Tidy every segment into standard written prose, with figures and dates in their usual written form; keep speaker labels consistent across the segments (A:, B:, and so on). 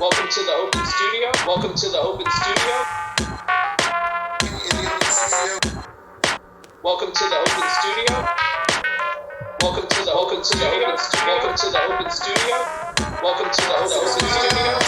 A: Welcome to the open studio. Welcome to the open studio. Welcome to the open studio. Welcome to the open studio. Welcome to the open studio. Welcome to the open studio.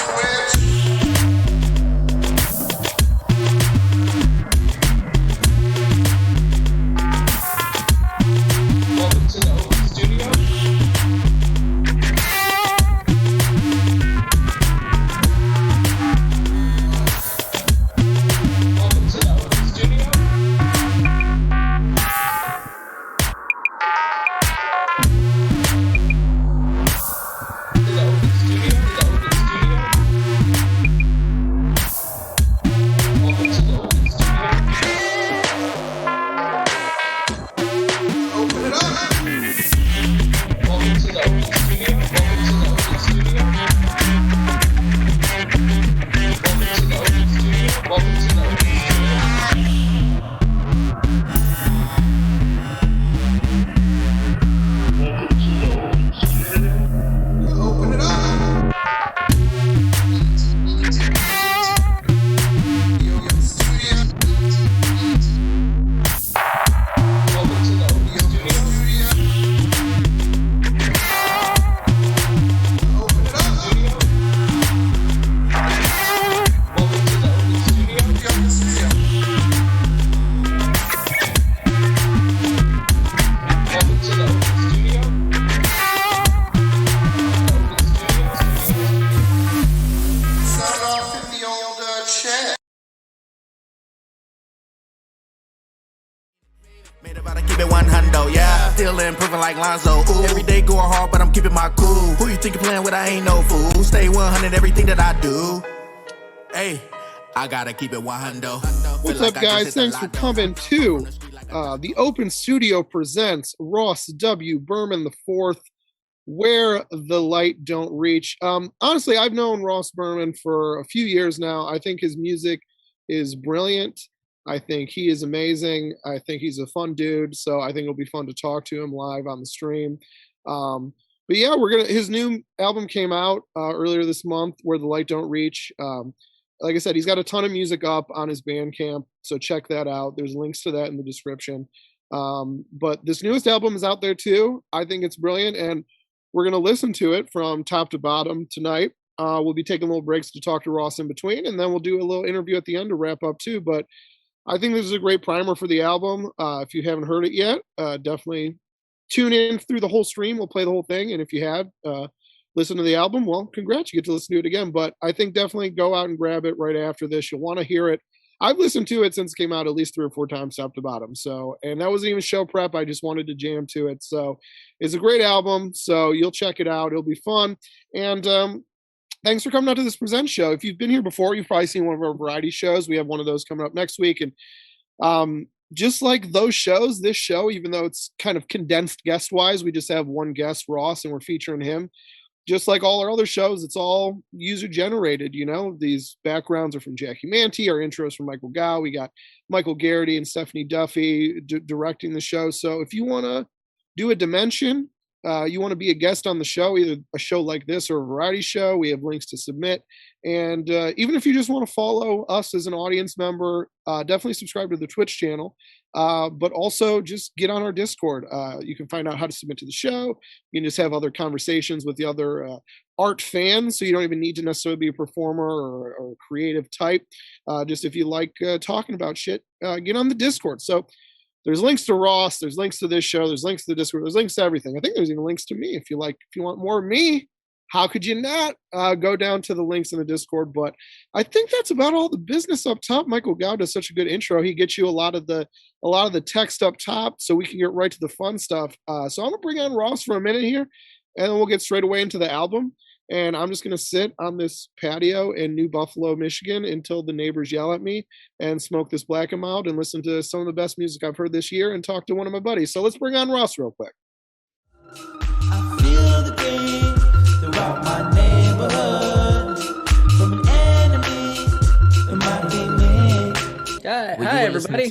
B: Made about to keep it 100, yeah. Still improving like Lonzo. Ooh, every day going hard, but I'm keeping my cool. Who you think you playing with? I ain't no fool. Stay 100 everything that I do. Hey, I gotta keep it 100.
C: What's up, guys? Thanks for coming to the Open Studio presents Ross W. Berman the Fourth, Where the Light Don't Reach. Honestly, I've known Ross Berman for a few years now. I think his music is brilliant. I think he is amazing. I think he's a fun dude. So I think it'll be fun to talk to him live on the stream. But yeah, his new album came out earlier this month, Where the Light Don't Reach. Like I said, he's got a ton of music up on his Bandcamp, so check that out. There's links to that in the description. But this newest album is out there too. I think it's brilliant, and we're going to listen to it from top to bottom tonight. We'll be taking little breaks to talk to Ross in between, and then we'll do a little interview at the end to wrap up too. But I think this is a great primer for the album. If you haven't heard it yet, definitely tune in through the whole stream. We'll play the whole thing, and if you have, listen to the album, well, congrats, you get to listen to it again. But I think definitely go out and grab it right after this. You'll want to hear it. I've listened to it since it came out at least 3 or 4 times top to bottom. So, and that wasn't even show prep. I just wanted to jam to it. So it's a great album. So you'll check it out. It'll be fun. And thanks for coming out to this Present show. If you've been here before, you've probably seen one of our variety shows. We have one of those coming up next week. And just like those shows, this show, even though it's kind of condensed guest-wise, we just have one guest, Ross, and we're featuring him. Just like all our other shows, it's all user-generated, you know? These backgrounds are from Jackie Manti, our intros from Michael Gow. We got Michael Garrity and Stephanie Duffy directing the show. So if you want to do a Dimension, you want to be a guest on the show, either a show like this or a variety show, we have links to submit. And even if you just want to follow us as an audience member, definitely subscribe to the Twitch channel. But also just get on our Discord. You can find out how to submit to the show. You can just have other conversations with the other art fans, so you don't even need to necessarily be a performer or a creative type. Just if you like talking about shit, get on the Discord. So there's links to Ross, there's links to this show, there's links to the Discord, there's links to everything. I think there's even links to me. If you want more of me, how could you not go down to the links in the Discord? But I think that's about all the business up top. Michael Gow does such a good intro. He gets you a lot of the text up top, so we can get right to the fun stuff. So I'm gonna bring on Ross for a minute here, and then we'll get straight away into the album. And I'm just gonna sit on this patio in New Buffalo, Michigan, until the neighbors yell at me, and smoke this Black and Mild and listen to some of the best music I've heard this year, and talk to one of my buddies. So let's bring on Ross real quick.
D: I feel the pain throughout my neighborhood, from an enemy that might be me.
E: Hi everybody.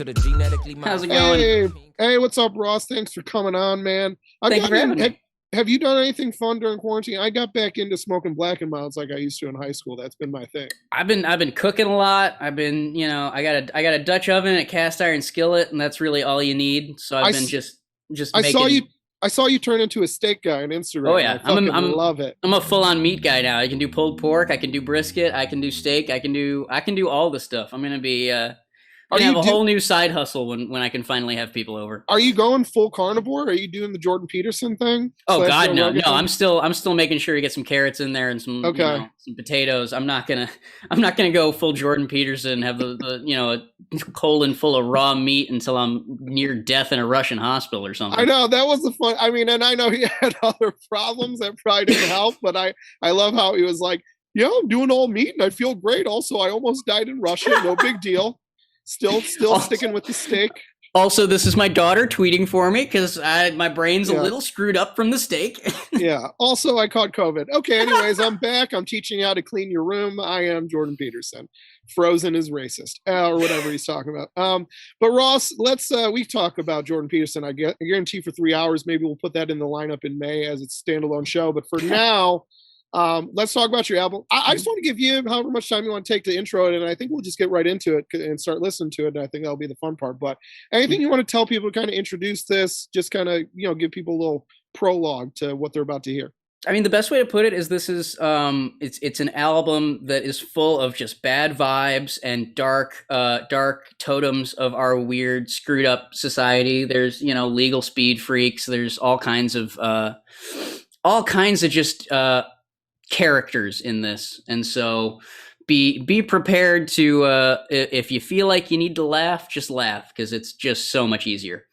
E: How's it going?
C: Hey, what's up, Ross? Thanks for coming on, man.
E: Thank you for having me.
C: have you done anything fun during quarantine? I got back into smoking Black and Milds like I used to in high school. That's been my thing.
E: I've been cooking a lot. I've been, I got a Dutch oven, a cast iron skillet, and that's really all you need. So I've been just making.
C: I saw you turn into a steak guy on Instagram.
E: Oh yeah,
C: I love it.
E: I'm a full-on meat guy now. I can do pulled pork, I can do brisket, I can do steak, I can do all the stuff. I'm gonna be have a whole new side hustle when I can finally have people over.
C: Are you going full carnivore? Are you doing the Jordan Peterson thing?
E: Oh God, no. I'm still making sure you get some carrots in there and some some potatoes. I'm not gonna go full Jordan Peterson, have a colon full of raw meat until I'm near death in a Russian hospital or something.
C: I know that was the fun. I mean, and I know he had other problems that probably didn't help, but I love how he was like, yeah, I'm doing all meat and I feel great. Also, I almost died in Russia. No big deal. Still sticking with the steak.
E: Also, this is my daughter tweeting for me because my brain's a little screwed up from the steak.
C: Yeah. Also, I caught COVID. Okay. Anyways, I'm back. I'm teaching you how to clean your room. I am Jordan Peterson. Frozen is racist, or whatever he's talking about. But Ross, let's we talk about Jordan Peterson. I guarantee for 3 hours. Maybe we'll put that in the lineup in May as its standalone show. But for now. Let's talk about your album. I just want to give you however much time you want to take to intro it, and I think we'll just get right into it and start listening to it. And I think that'll be the fun part. But anything you want to tell people to kind of introduce this, just kind of give people a little prologue to what they're about to hear.
E: I mean, the best way to put it is this is it's an album that is full of just bad vibes and dark totems of our weird screwed up society. There's legal speed freaks. There's all kinds of just characters in this, and so be prepared to if you feel like you need to laugh, just laugh, because it's just so much easier.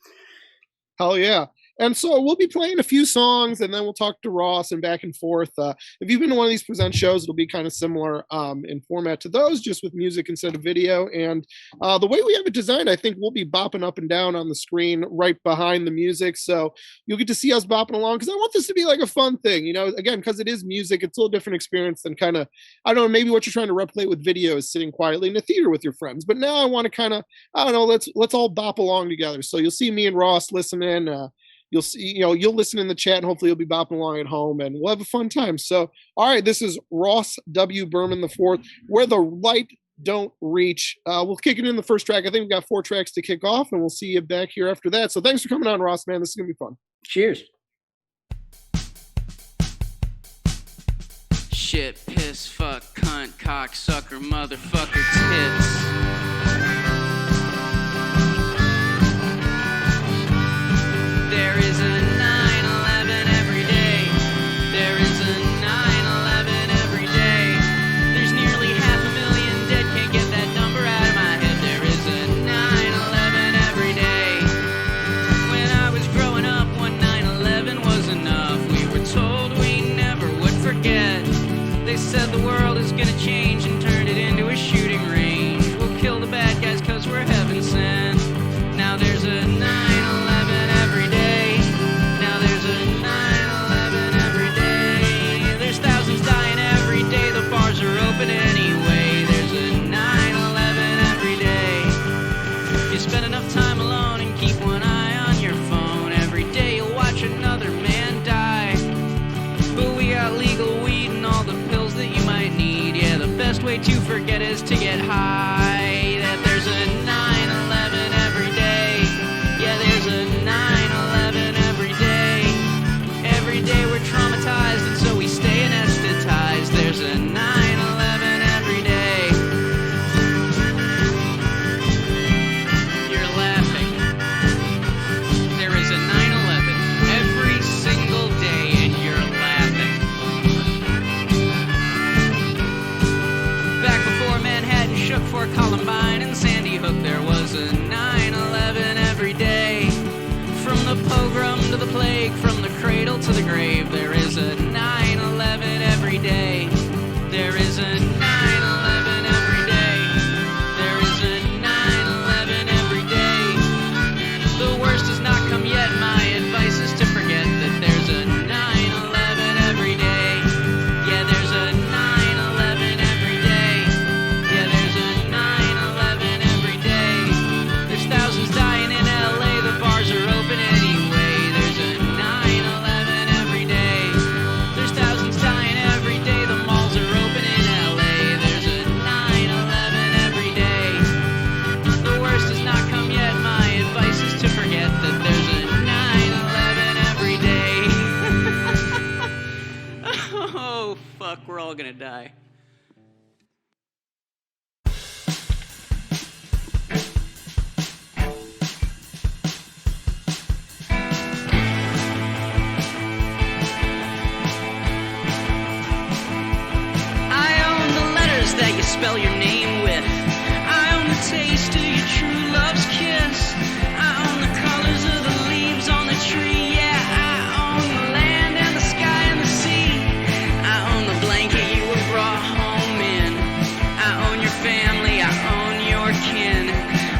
C: Hell yeah. And so we'll be playing a few songs and then we'll talk to Ross and back and forth. If you've been to one of these present shows, it'll be kind of similar in format to those, just with music instead of video. And the way we have it designed, I think we'll be bopping up and down on the screen right behind the music. So you'll get to see us bopping along, because I want this to be like a fun thing, again, because it is music. It's a little different experience than kind of, I don't know, maybe what you're trying to replicate with video is sitting quietly in a theater with your friends. But now I want to kind of, I don't know, let's all bop along together. So you'll see me and Ross listening. You'll see, you'll listen in the chat, and hopefully you'll be bopping along at home, and we'll have a fun time. So, all right, this is Ross W. Berman IV, Where the Light Don't Reach. We'll kick it in the first track. I think we've got 4 tracks to kick off, and we'll see you back here after that. So thanks for coming on, Ross, man. This is going to be fun.
E: Cheers. Shit, piss, fuck, cunt, cock, sucker, motherfucker, tits. There is a 9/11 every day. There is a 9/11 every day. There's nearly 500,000 dead, can't get that number out of my head. There is a 9/11 every day. When I was growing up, one 9/11 was enough. We were told we never would forget. They said the world is gonna change and turn it into a shooting range. We'll kill the bad guys 'cause we're heaven sent. Now there's a 9/11 every day. Now there's a 9/11 every day. There's thousands dying every day. The bars are open anyway. There's a 9/11 every day. You spend enough time alone and keep one eye on your phone. Every day you'll watch another man die. But we got legal weed and all the pills that you might need. Yeah, the best way to forget is to get high. That there's a 9/11 every day. Yeah, there's a 9/11 every day. Every day we're traumatized and so we stay anesthetized. There's a 9/11 every day. You're laughing. There is a 9/11 every single day and you're laughing. Back before Manhattan shook for fuck, we're all gonna die.
D: That you spell your name with. I own the taste of your true love's kiss. I own the colors of the leaves on the tree. Yeah, I own the land and the sky and the sea. I own the blanket you were brought home in. I own your family, I own your kin.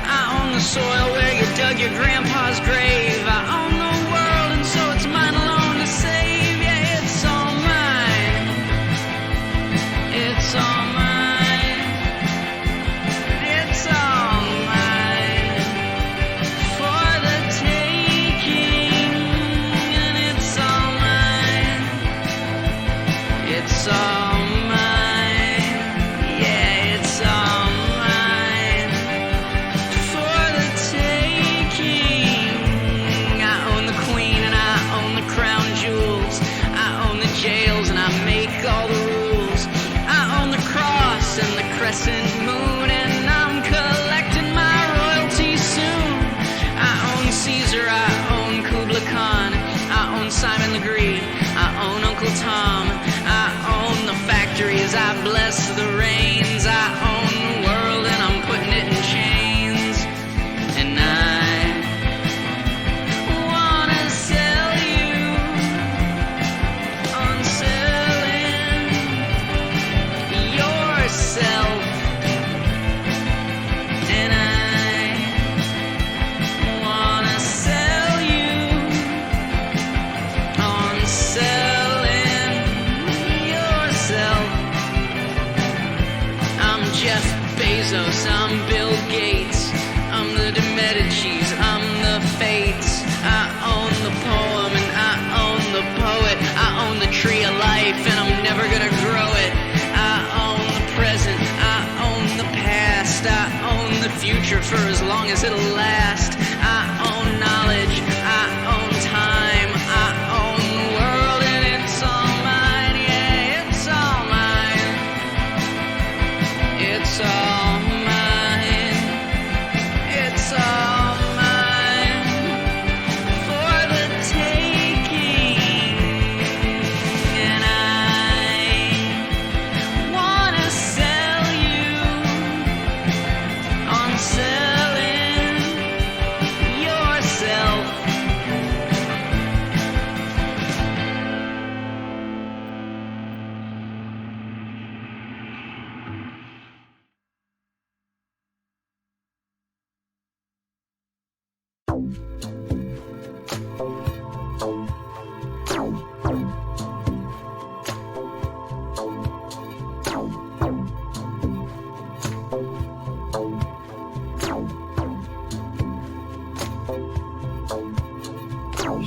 D: I own the soil where you dug your grandpa's grave. I own the world and so it's mine alone to save. Yeah, it's all mine. It's all mine. It's all mine, yeah, it's all mine for the taking. I own the queen and I own the crown jewels. I own the jails and I make all the rules. I own the cross and the crescent moon, and I'm collecting my royalties soon. I own Caesar, I own Kubla Khan. I own Simon Legree, I own Uncle Tom. I own the factories, I bless the rains. I own the world and I'm putting it in chains. And I wanna sell you on selling yourself. And I wanna sell you on selling yourself. I'm Jeff Bezos, I'm Bill Gates, I'm the de Medicis, I'm the Fates. I own the poem and I own the poet. I own the tree of life and I'm never gonna grow it. I own the present, I own the past. I own the future for as long as it'll last. I own knowledge, I own time. I own the world and it's all mine. Yeah, it's all mine. It's all mine. It's all mine for the taking. And I wanna sell you on selling yourself.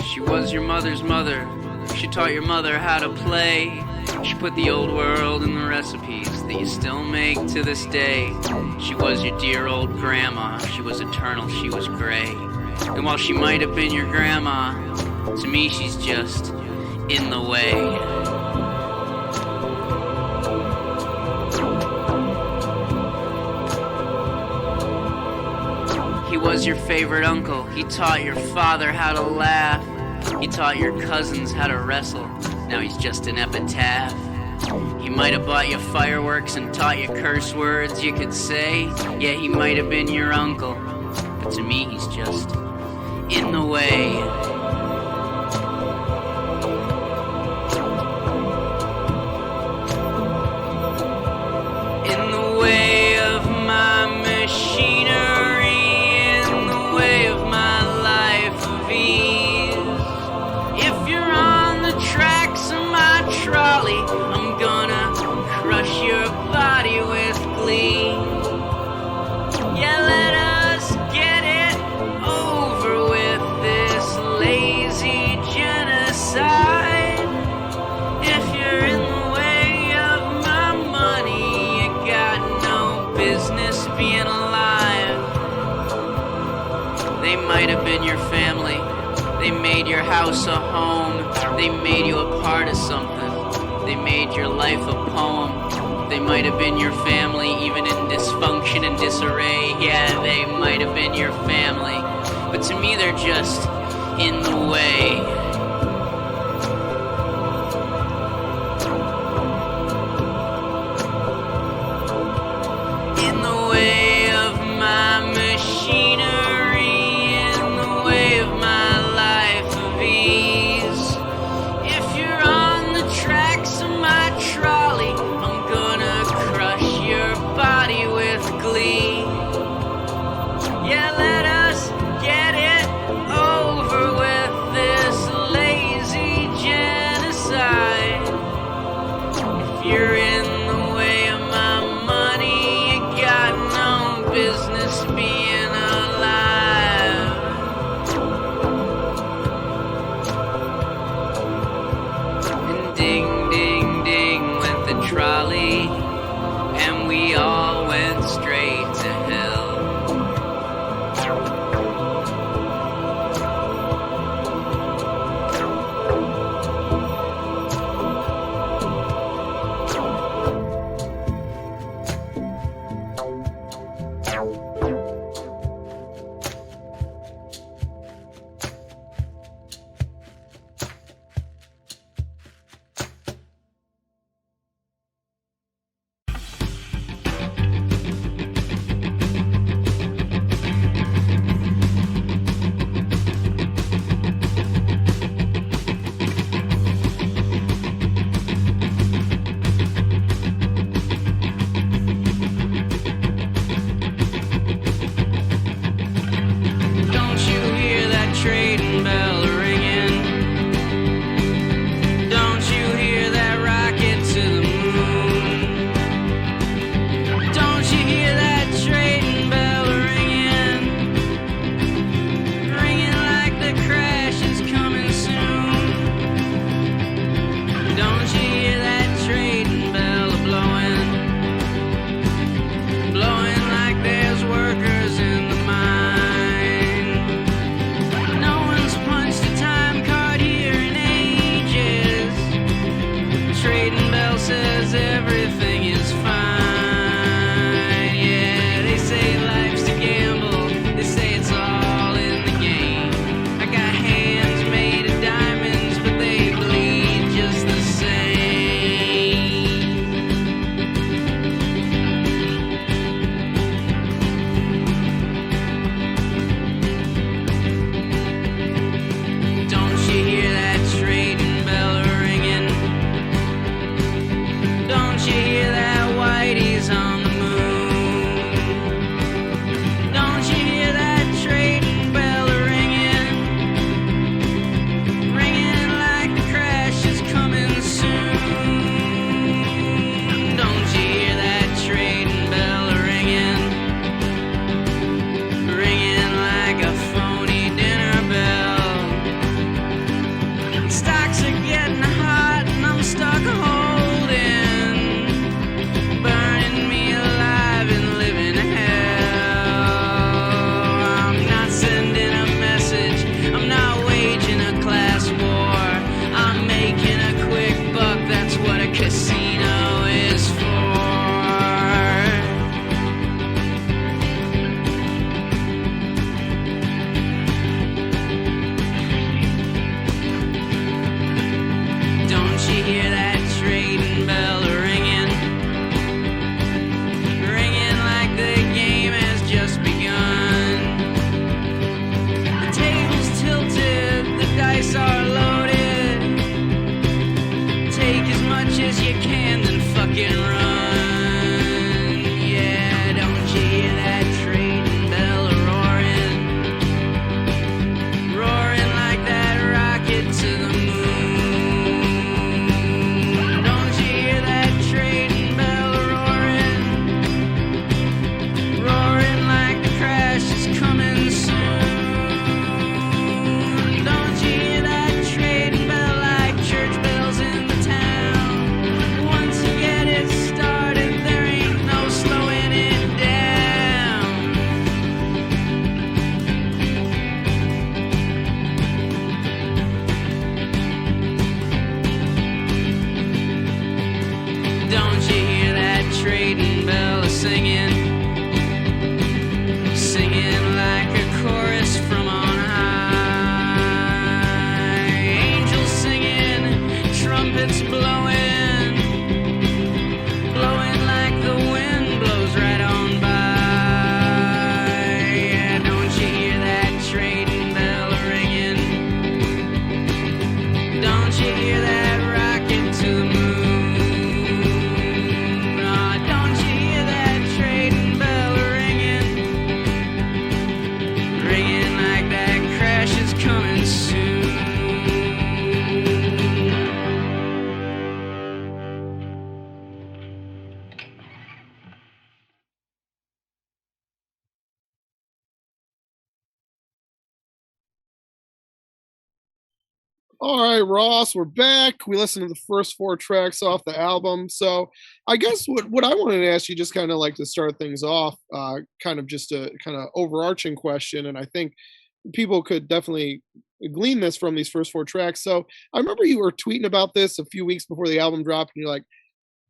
E: She was your mother's mother. She taught your mother how to play. She put the old world in the recipes that you still make to this day. She was your dear old grandma. She was eternal, she was gray. And while she might have been your grandma, to me she's just in the way. He was your favorite uncle. He taught your father how to laugh. He taught your cousins how to wrestle. Now he's just an epitaph. He might have bought you fireworks and taught you curse words you could say. Yeah, he might have been your uncle. But to me, he's just in the way. In the way of my machinery, in the way of my life of ease. If you're on the tracks of my trolley, I'm gonna crush your body with glee. Yeah, let us get it over with, this lazy genocide. If you're in the way of my money, you got no business being alive. They might have been your family. They made your house a home. They made you a part of something. They made your life a poem. They might have been your family, even in dysfunction and disarray. Yeah, they might have been your family. But to me, they're just in the way. In the way of my machinery, in the way of my life of ease. If you're on the tracks of my trolley, I'm gonna crush your body with glee. Yeah, let us get it over with, this lazy genocide. If you're in the way of my money, you got no business being alive. And ding, ding, ding went the trolley, and we all went straight to hell. trading bell singing, singing like a chorus from on high. Angels singing, trumpets blowing, blowing like the wind blows right on by. Yeah, don't you hear that trading bell ringing? Don't you hear that rocket to the moon? Oh, don't you hear that trading bell ringing? Ringing like that crash is coming soon.
C: All right, Ross, we're back. We listened to the first 4 tracks off the album. So I guess what I wanted to ask you, just kind of like to start things off, kind of just a kind of overarching question, and I think people could definitely glean this from these first 4 tracks. So I remember you were tweeting about this a few weeks before the album dropped, and you're like,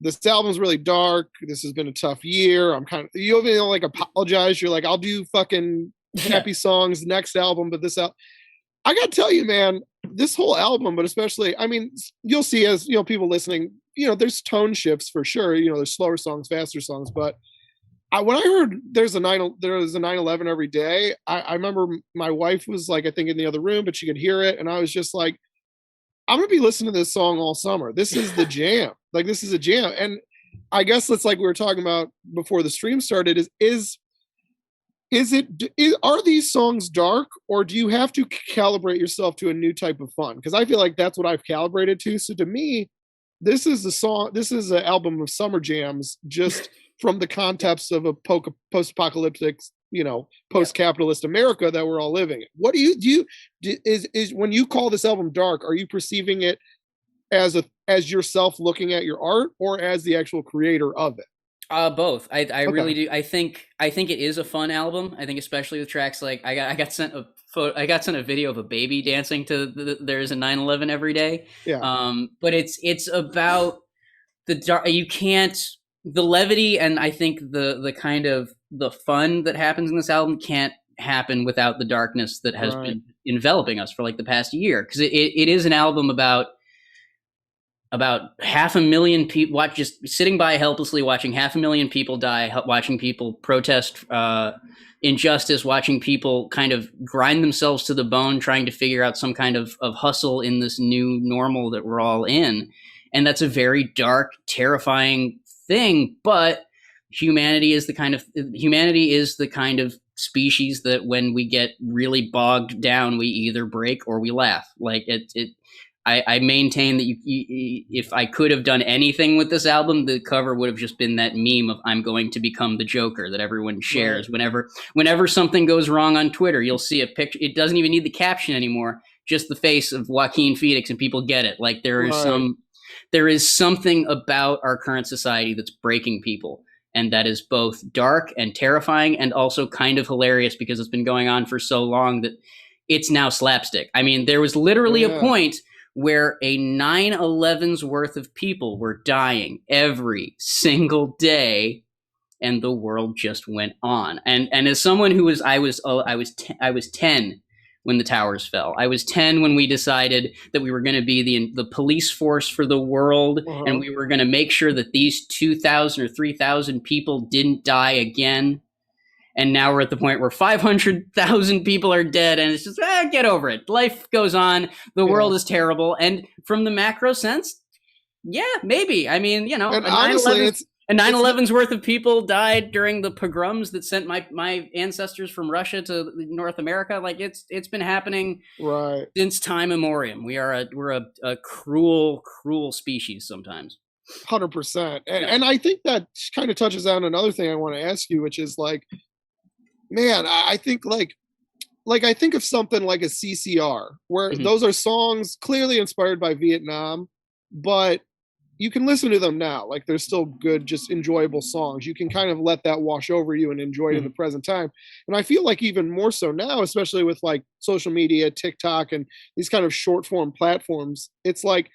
C: "This album's really dark. This has been a tough year. I'm kind of," you even like apologize. You're like, "I'll do fucking happy songs next album, but this album." I gotta tell you, man, this whole album, but especially, I mean, you'll see as people listening, there's tone shifts for sure. There's slower songs, faster songs, but when I heard there's a 9/11 every day, I remember my wife was like, I think in the other room, but she could hear it, and I was just like, I'm gonna be listening to this song all summer. This is the jam. Like, this is a jam, and I guess that's like we were talking about before the stream started. Are these songs dark, or do you have to calibrate yourself to a new type of fun? Because I feel like that's what I've calibrated to. So to me, this is an album of summer jams, just from the context of a post-apocalyptic, post-capitalist America that we're all living in. What is when you call this album dark, are you perceiving it as yourself looking at your art, or as the actual creator of it?
F: Both. I really do. I think it is a fun album. I think especially with tracks like I got sent a video of a baby dancing to There's a 9/11 every day.
C: Yeah.
F: But it's about the levity, and I think the kind of the fun that happens in this album can't happen without the darkness that has been enveloping us for like the past year, because it is an album about 500,000 people just sitting by helplessly watching 500,000 people die, watching people protest injustice, watching people kind of grind themselves to the bone, trying to figure out some kind of hustle in this new normal that we're all in. And that's a very dark, terrifying thing. But humanity is the kind of species that when we get really bogged down, we either break or we laugh. Like I maintain that if I could have done anything with this album, the cover would have just been that meme of "I'm going to become the Joker" that everyone shares. Right. Whenever something goes wrong on Twitter, you'll see a picture. It doesn't even need the caption anymore; just the face of Joaquin Phoenix, and people get it. Like there is something about our current society that's breaking people, and that is both dark and terrifying, and also kind of hilarious because it's been going on for so long that it's now slapstick. I mean, there was literally a point where a 9/11's worth of people were dying every single day, and the world just went on. And as someone who I was 10 when the towers fell. I was 10 when we decided that we were going to be the police force for the world, and we were going to make sure that these 2,000 or 3,000 people didn't die again. And now we're at the point where 500,000 people are dead, and it's just, get over it. Life goes on. The world is terrible. And from the macro sense, maybe. I mean, and honestly, a 9/11's worth of people died during the pogroms that sent my ancestors from Russia to North America. Like it's been happening since time immemorial. We're a cruel, cruel species sometimes.
C: 100%. And I think that kind of touches on another thing I want to ask you, which is like, man, I think I think of something like a CCR, where those are songs clearly inspired by Vietnam, but you can listen to them now. Like they're still good, just enjoyable songs. You can kind of let that wash over you and enjoy it in the present time. And I feel like even more so now, especially with like social media, TikTok, and these kind of short form platforms, it's like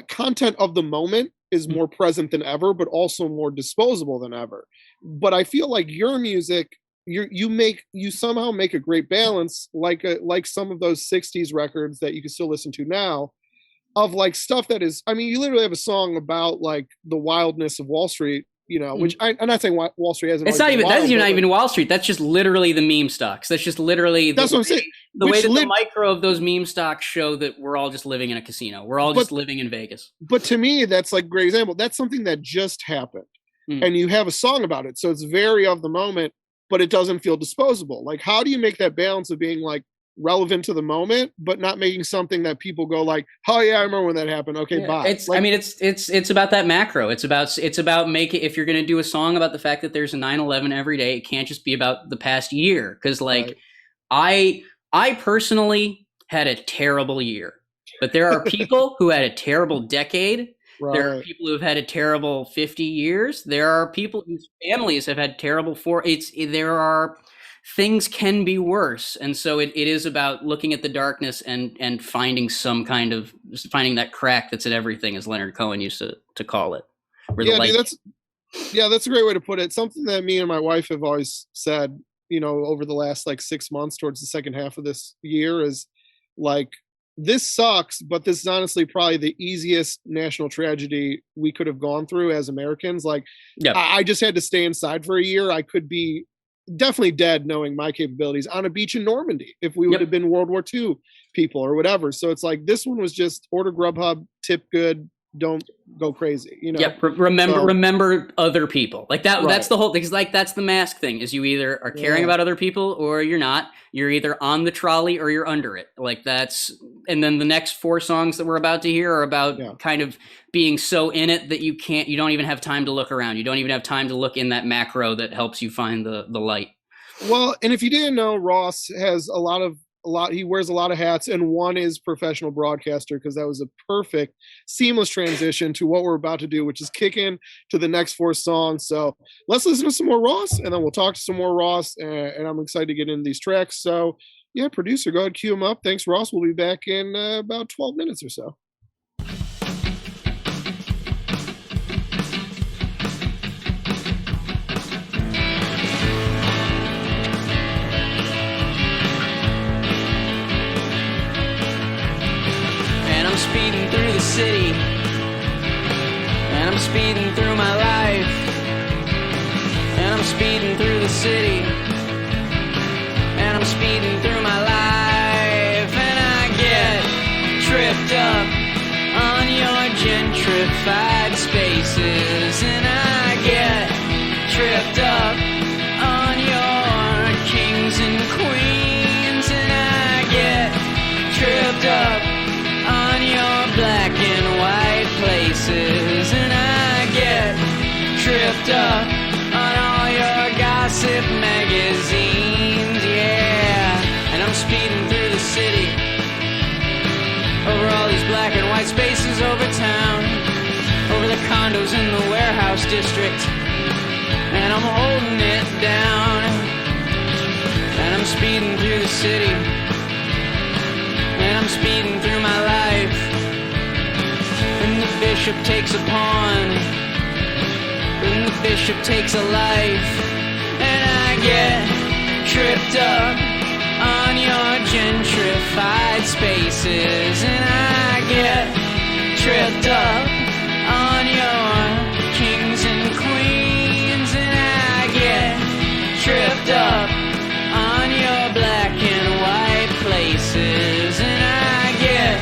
C: content of the moment is more present than ever, but also more disposable than ever. But I feel like your music, you somehow make a great balance, like some of those 60s records that you can still listen to now, of like stuff that is, I mean, you literally have a song about like the wildness of Wall Street, which I'm not saying Wall Street hasn't.
F: It's not even, that's not even Wall Street. That's just literally the meme stocks. That's just literally
C: that's what I'm saying.
F: The way that the micro of those meme stocks show that we're all just living in a casino. We're all just living in Vegas.
C: But to me, that's like a great example. That's something that just happened. And you have a song about it. So it's very of the moment, but it doesn't feel disposable. Like, how do you make that balance of being like relevant to the moment, but not making something that people go like, oh yeah, I remember when that happened. Okay, bye.
F: It's like, I mean, it's about that macro. It's about making, if you're going to do a song about the fact that there's a 9/11 every day, it can't just be about the past year. Cause like I personally had a terrible year, but there are people who had a terrible decade. Right. There are people who have had a terrible 50 years. There are people whose families have had terrible there are things can be worse. And so it is about looking at the darkness and finding finding that crack that's in everything, as Leonard Cohen used to call it.
C: That's a great way to put it. Something that me and my wife have always said, over the last like 6 months towards the second half of this year is like, this sucks, but this is honestly probably the easiest national tragedy we could have gone through as Americans. Like, I just had to stay inside for a year. I could be definitely dead knowing my capabilities on a beach in Normandy if we would have been World War II people or whatever. So it's like, this one was just order Grubhub, tip good, don't go crazy,
F: remember other people like that.
C: Right.
F: That's the whole thing. It's like, that's the mask thing, is you either are caring about other people or you're not. You're either on the trolley or you're under it. Like that's, and then the next 4 songs that we're about to hear are about kind of being so in it that you don't even have time to look around. You don't even have time to look in that macro that helps you find the light.
C: Well, and if you didn't know, Ross has he wears a lot of hats, and one is professional broadcaster, because that was a perfect seamless transition to what we're about to do, which is kick in to the next 4 songs. So let's listen to some more Ross, and then we'll talk to some more Ross, and I'm excited to get into these tracks. So yeah, producer, go ahead, cue them up. Thanks, Ross. We'll be back in about 12 minutes or so.
E: Speeding through the city, and I'm speeding through my life, and I'm speeding through the city, and I'm speeding through my life, and I get tripped up on your gentrified spaces, and I get tripped up on your kings and queens, and I get tripped up on your black and white places, and I get tripped up on all your gossip magazines, and I'm speeding through the city, over all these black and white spaces, over town, over the condos in the warehouse district, and I'm holding it down, and I'm speeding through the city, and I'm speeding through my life, and the bishop takes a pawn, and the bishop takes a life, and I get tripped up on your gentrified spaces, and I get tripped up on your kings and queens, and I get tripped up on your black and white places, and I get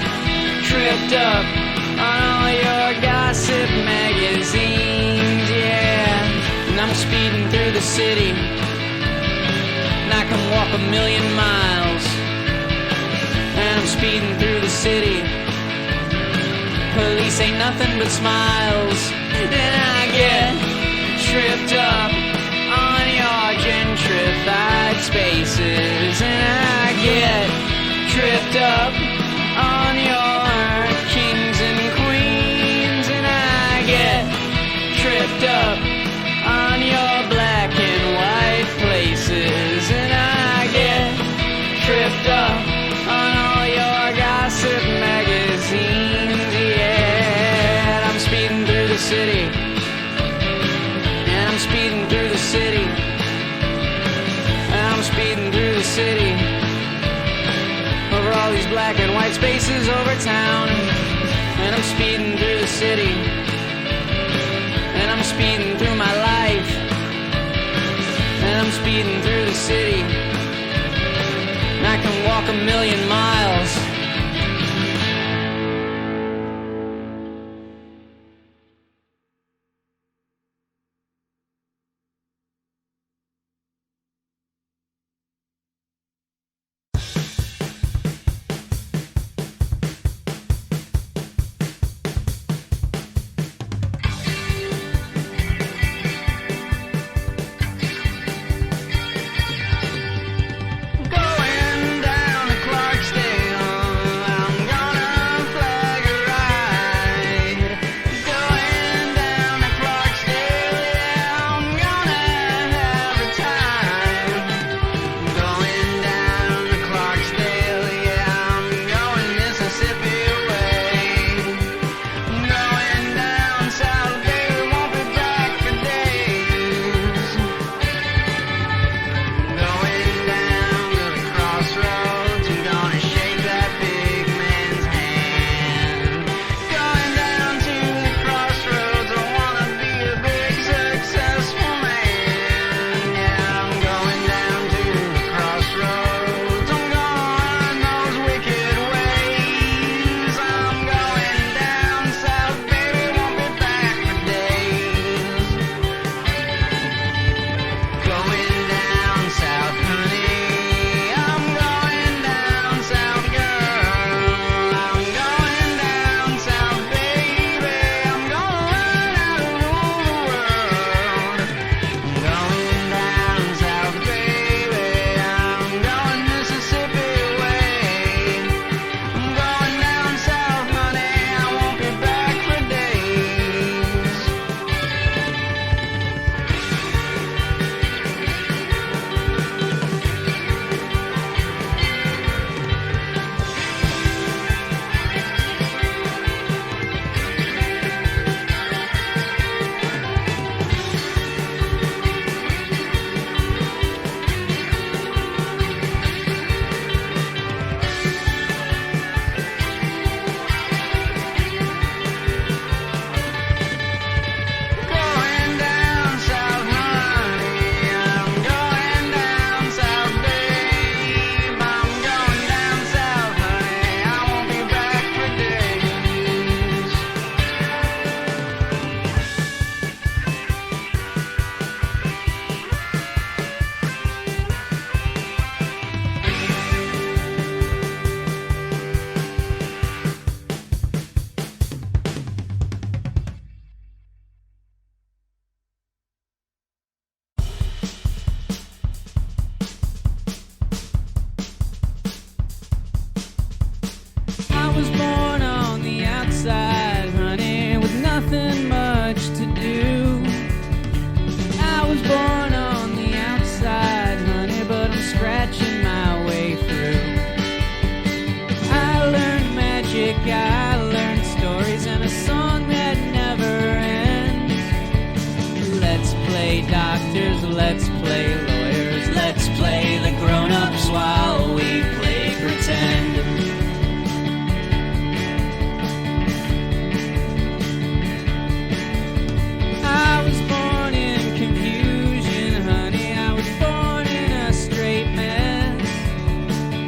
E: tripped up on all your gossip magazines, and I'm speeding through the city, and I can walk 1,000,000 miles, and I'm speeding through the city, police ain't nothing but smiles, and I get tripped up on your gentrified spaces, and I get tripped up on your kings and queens, and I get tripped up on your black and white places, and I get tripped up on all your gossip magazines, and I'm speeding through the I'm speeding through the city. I'm speeding through the city. Over all these black and white spaces over town. And I'm speeding through the city. And I'm speeding through my life. And I'm speeding through the city. And I can walk 1,000,000 miles. Going down to Clarksdale, I'm gonna flag a ride. Going down to Clarksdale, yeah, I'm gonna have a time. Going down to Clarksdale, yeah, I'm going Mississippi way. Going down south, baby, won't be back for days. Going down to the crossroads, I'm gonna shake that big man's hand. Going down to the crossroads, I wanna be a big successful man. Yeah, I'm going down to the crossroads, I'm gonna learn those wicked ways. I'm going down south, baby, won't be back for days. Going down south, honey. I'm going down south, girl. I'm going down south, baby. I'm gonna learn how to rule the world. Going down south, baby. I'm going Mississippi way. I'm going down south, honey. I won't be back for days. Going down south, honey. I'm going down south, babe. I'm going down south, honey. I won't be back for days. I was born on the outside, honey, with nothing much to do. I was born on the outside, honey, but I'm scratching my way through. I learned magic, I learned stories, and a song that never ends. Let's play doctors, let's play lawyers, let's play the grown-ups while we play pretend. I was born in confusion, honey. I was born in a straight mess.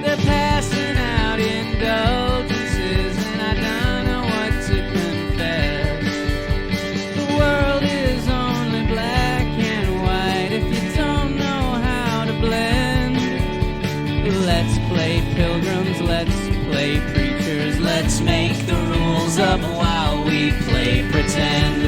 E: They're passing out indulgences, and I don't know what to confess. The world is only black and white if you don't know how to blend. Let's play pilgrims, let's play preachers, let's make the rules up while we play pretend.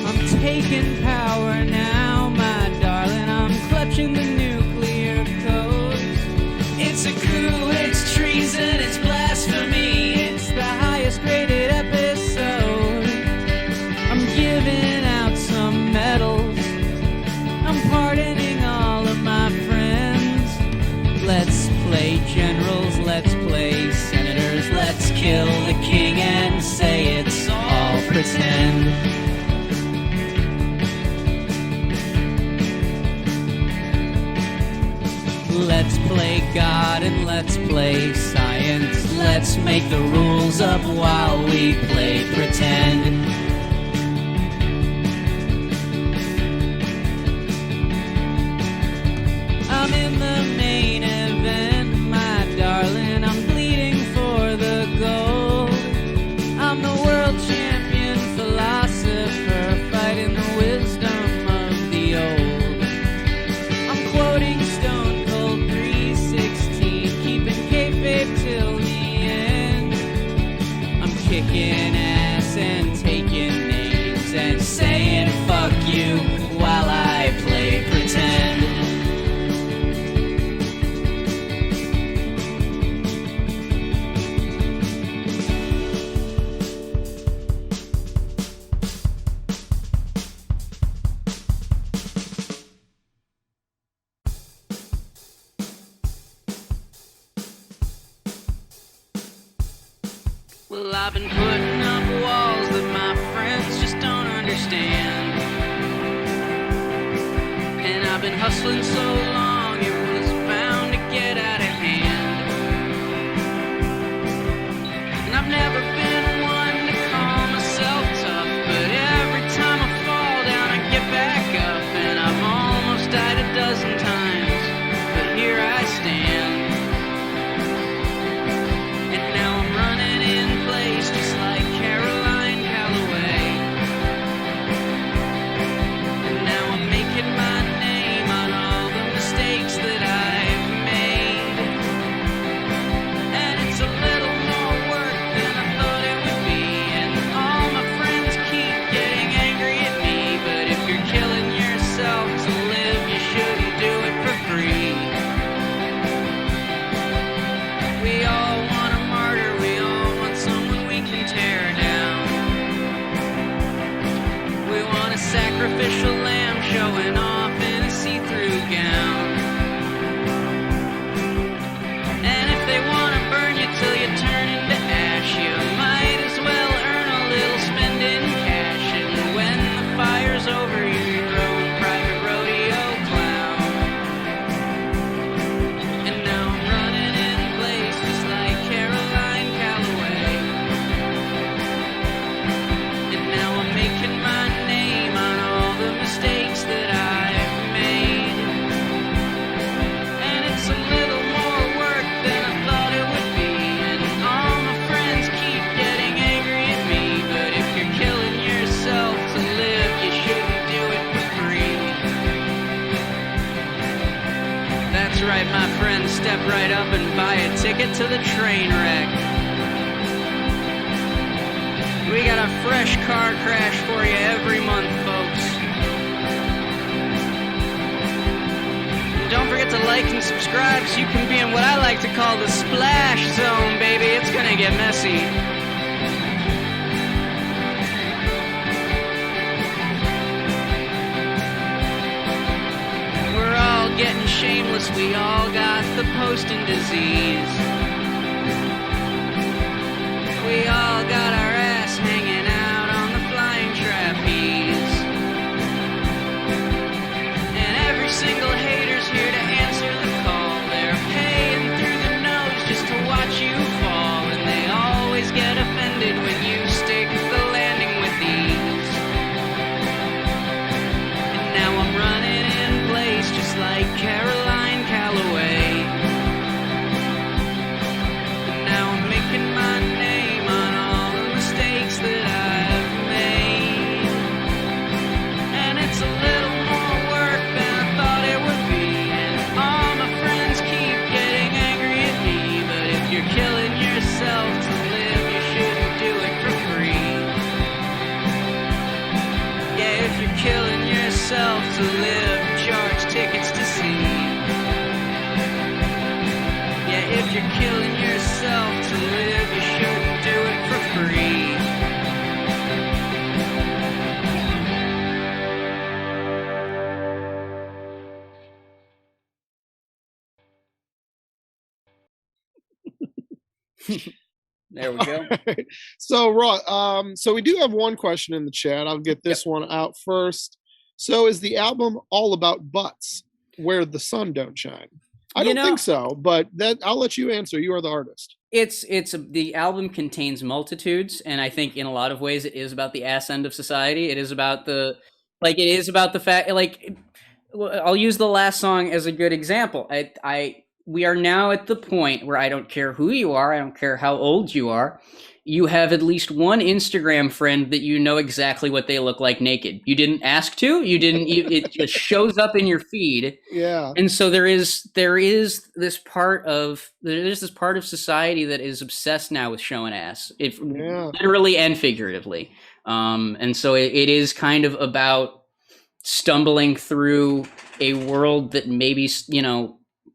E: I'm taking power now, my darling. I'm clutching the nuclear codes. It's a coup, it's treason, it's blasphemy. It's the highest rated episode. I'm giving out some medals. I'm pardoning all of my friends. Let's play generals, let's play senators, let's kill kill the king and say it's all pretend. Let's play God and let's play science. Let's make the rules up while we play pretend. I'm in the main event, my darling. I'm bleeding for the gold. I'm the world champion philosopher, fighting the wisdom of the old. I'm quoting Stone Cold 3:16, keeping kayfabe till the end. I'm kicking ass and taking names and saying fuck you while I play pretend. Well, I've been putting up walls that my friends just don't understand. And I've been hustling so long, it was bound to get out of hand. And I've never been one to call myself tough, but every time I fall down, I get back up. And I've almost died a dozen times, but here I stand. And now I'm running in place just like Caroline Calloway. And now I'm making my name on all the mistakes that I've made. And it's a little more work than I thought it would be. And all my friends keep getting angry at me. But if you're killing yourself to live, you shouldn't do it for free. We all want a martyr, we all want someone we can tear down. We want a sacrificial lamb showing off in a see-through gown. And if they want to burn you till you turn into ash, you might as well earn a little spending cash. And when the fire's over, you're your own private rodeo clown. And now I'm running in place just like Caroline Calloway. And now I'm making my name on all the mistakes that I've made. And it's a little more work than I thought it would be. And all my friends keep getting angry at me. But if you're killing yourself to live, you shouldn't do it for free. That's right, my friends, step right up and buy a ticket to the train wreck. We got a fresh car crash for you every month, folks. And don't forget to like and subscribe so you can be in what I like to call the splash zone, baby. It's gonna get messy. We're all getting shameless, we all got the posting disease. We all got our ass hanging out on the flying trapeze. And every single hater's here to answer the call. They're paying through the nose just to watch you fall. And they always get offended when you stick the landing with ease. And now I'm running in place just like Caroline Calloway. And now I'm making my name on all the mistakes that I've made. And it's a little more work than I thought it would be. And all my friends keep getting angry at me. But if you're killing yourself to live, you shouldn't do it for free. Yeah, if you're killing yourself to live, charge tickets to see. Yeah, if you're killing yourself to live, you shouldn't do it for free.
F: There we go.
C: So Raw, so we do have one question in the chat. I'll get this one out first. So is the album all about butts where the sun don't shine? I don't think so, but that I'll let you answer. You are the artist.
F: The album contains multitudes, and I think in a lot of ways it is about the ass end of society. It is about the fact, like, I'll use the last song as a good example. We are now at the point where I don't care who you are, I don't care how old you are. You have at least one Instagram friend that you know exactly what they look like naked. You didn't ask to, it just shows up in your feed.
C: Yeah.
F: And so there's this part of society that is obsessed now with showing ass, literally and figuratively. And so it is kind of about stumbling through a world that maybe,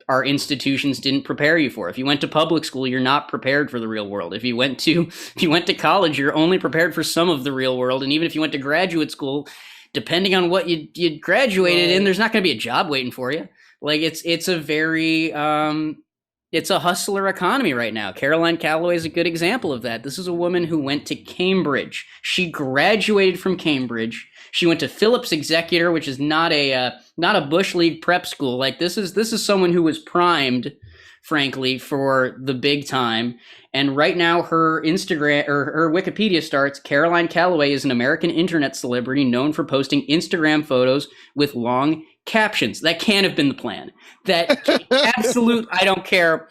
F: our institutions didn't prepare you for. If you went to public school, you're not prepared for the real world. If you went to college, you're only prepared for some of the real world. And even if you went to graduate school, depending on what you graduated in, there's not going to be a job waiting for you. Like it's a very it's a hustler economy right now. Caroline Calloway is a good example of that. This is a woman who went to Cambridge. She graduated from Cambridge. She went to Phillips Executor, which is not a Bush League prep school. Like this is someone who was primed, frankly, for the big time. And right now her Instagram or her Wikipedia starts, Caroline Calloway is an American internet celebrity known for posting Instagram photos with long captions. That can't have been the plan. That absolute, I don't care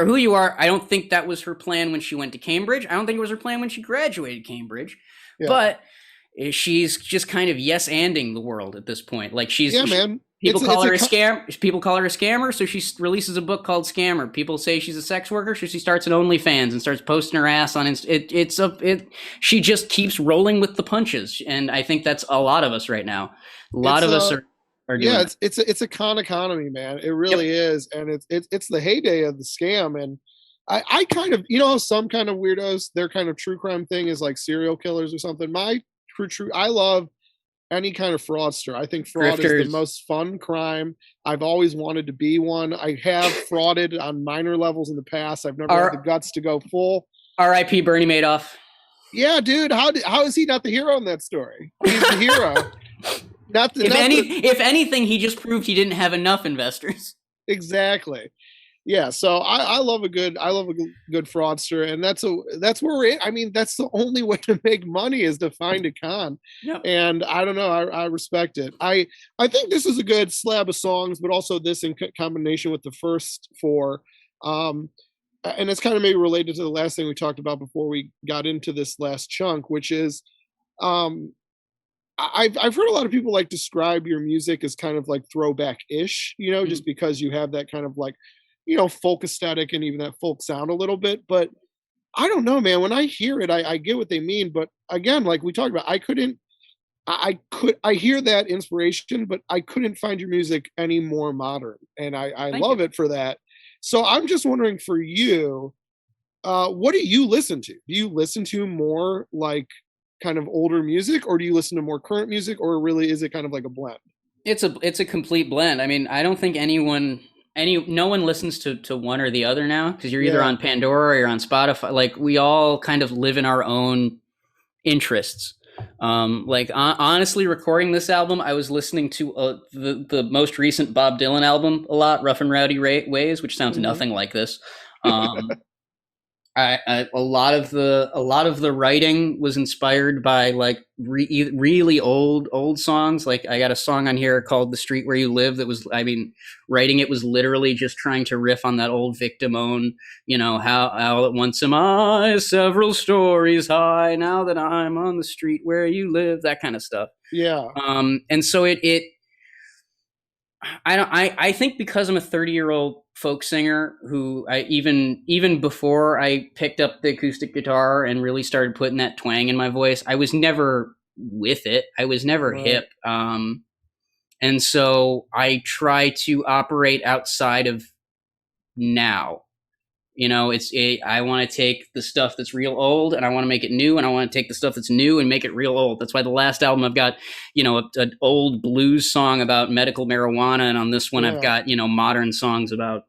F: who you are. I don't think that was her plan when she went to Cambridge. I don't think it was her plan when she graduated Cambridge. Yeah. But she's just kind of yes-anding the world at this point. Like
C: man.
F: People call her a scammer, so she releases a book called Scammer. People say she's a sex worker, so she starts an OnlyFans and starts posting her ass on she just keeps rolling with the punches, and I think that's a lot of us right now. A lot of us are doing that.
C: It's a con economy, man. It really is, and it's the heyday of the scam. And I kind of, some kind of weirdos, their kind of true crime thing is like serial killers or something. My true, I love any kind of fraudster. I think fraud is the most fun crime. I've always wanted to be one. I have frauded on minor levels in the past. I've never had the guts to go full.
F: R.I.P. Bernie Madoff.
C: Yeah, dude. How is he not the hero in that story? He's the hero.
F: If anything, he just proved he didn't have enough investors.
C: Exactly. Yeah, so I love a good fraudster, and that's where we're at. I mean, that's the only way to make money is to find a con. Yep. And I don't know, I respect it. I think this is a good slab of songs, but also this in combination with the first four, and it's kind of maybe related to the last thing we talked about before we got into this last chunk, which is, I've heard a lot of people like describe your music as kind of like throwback-ish, just because you have that kind of like, folk aesthetic and even that folk sound a little bit. But I don't know, man. When I hear it, I get what they mean. But again, like we talked about, I hear that inspiration, but I couldn't find your music any more modern. And I love it for that. So I'm just wondering for you, what do you listen to? Do you listen to more like kind of older music, or do you listen to more current music, or really is it kind of like a blend?
F: It's a complete blend. I mean, I don't think no one listens to one or the other now, because you're either on Pandora or you're on Spotify. Like we all kind of live in our own interests. Honestly, recording this album, I was listening to the most recent Bob Dylan album a lot, Rough and Rowdy Ways, which sounds nothing like this. A lot of the writing was inspired by like really old songs. Like I got a song on here called "The Street Where You Live" that was, writing it was literally just trying to riff on that old victim own, how all at once am I several stories high, now that I'm on the street where you live, that kind of stuff.
C: Yeah.
F: And so I think because I'm a 30-year-old folk singer who even before I picked up the acoustic guitar and really started putting that twang in my voice, I was never with it. I was never hip. And so I try to operate outside of now. I want to take the stuff that's real old and I want to make it new, and I want to take the stuff that's new and make it real old. That's why the last album I've got, an old blues song about medical marijuana, and on this one I've got, modern songs about,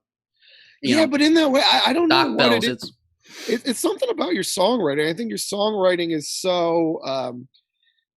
C: but in that way, I don't know what it is. It's something about your songwriting. I think your songwriting is so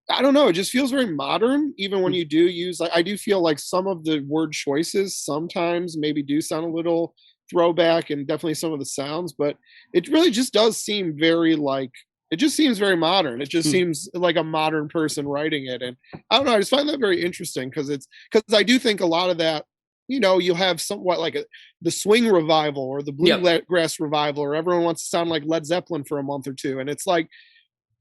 C: I don't know, it just feels very modern, even when you do use, like, I do feel like some of the word choices sometimes maybe do sound a little throwback, and definitely some of the sounds, but it really just does seem very like, it just seems very modern. It just seems like a modern person writing it. And I don't know, I just find that very interesting, because I do think a lot of that, you'll have somewhat like the swing revival or the bluegrass revival, or everyone wants to sound like Led Zeppelin for a month or two. And it's like,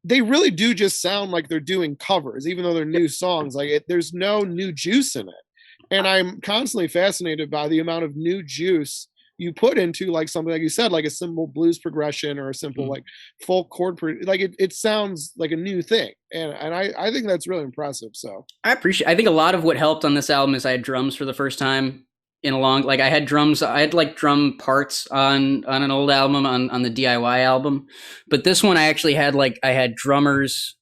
C: they really do just sound like they're doing covers, even though they're new songs. Like, there's no new juice in it. And I'm constantly fascinated by the amount of new juice you put into, like, something like you said, like a simple blues progression or a simple like folk chord, like it sounds like a new thing. And I think that's really impressive. So
F: I think a lot of what helped on this album is I had drums for the first time in a long, like I had like drum parts on an old album, on the DIY album, but this one I actually had, like, I had drummers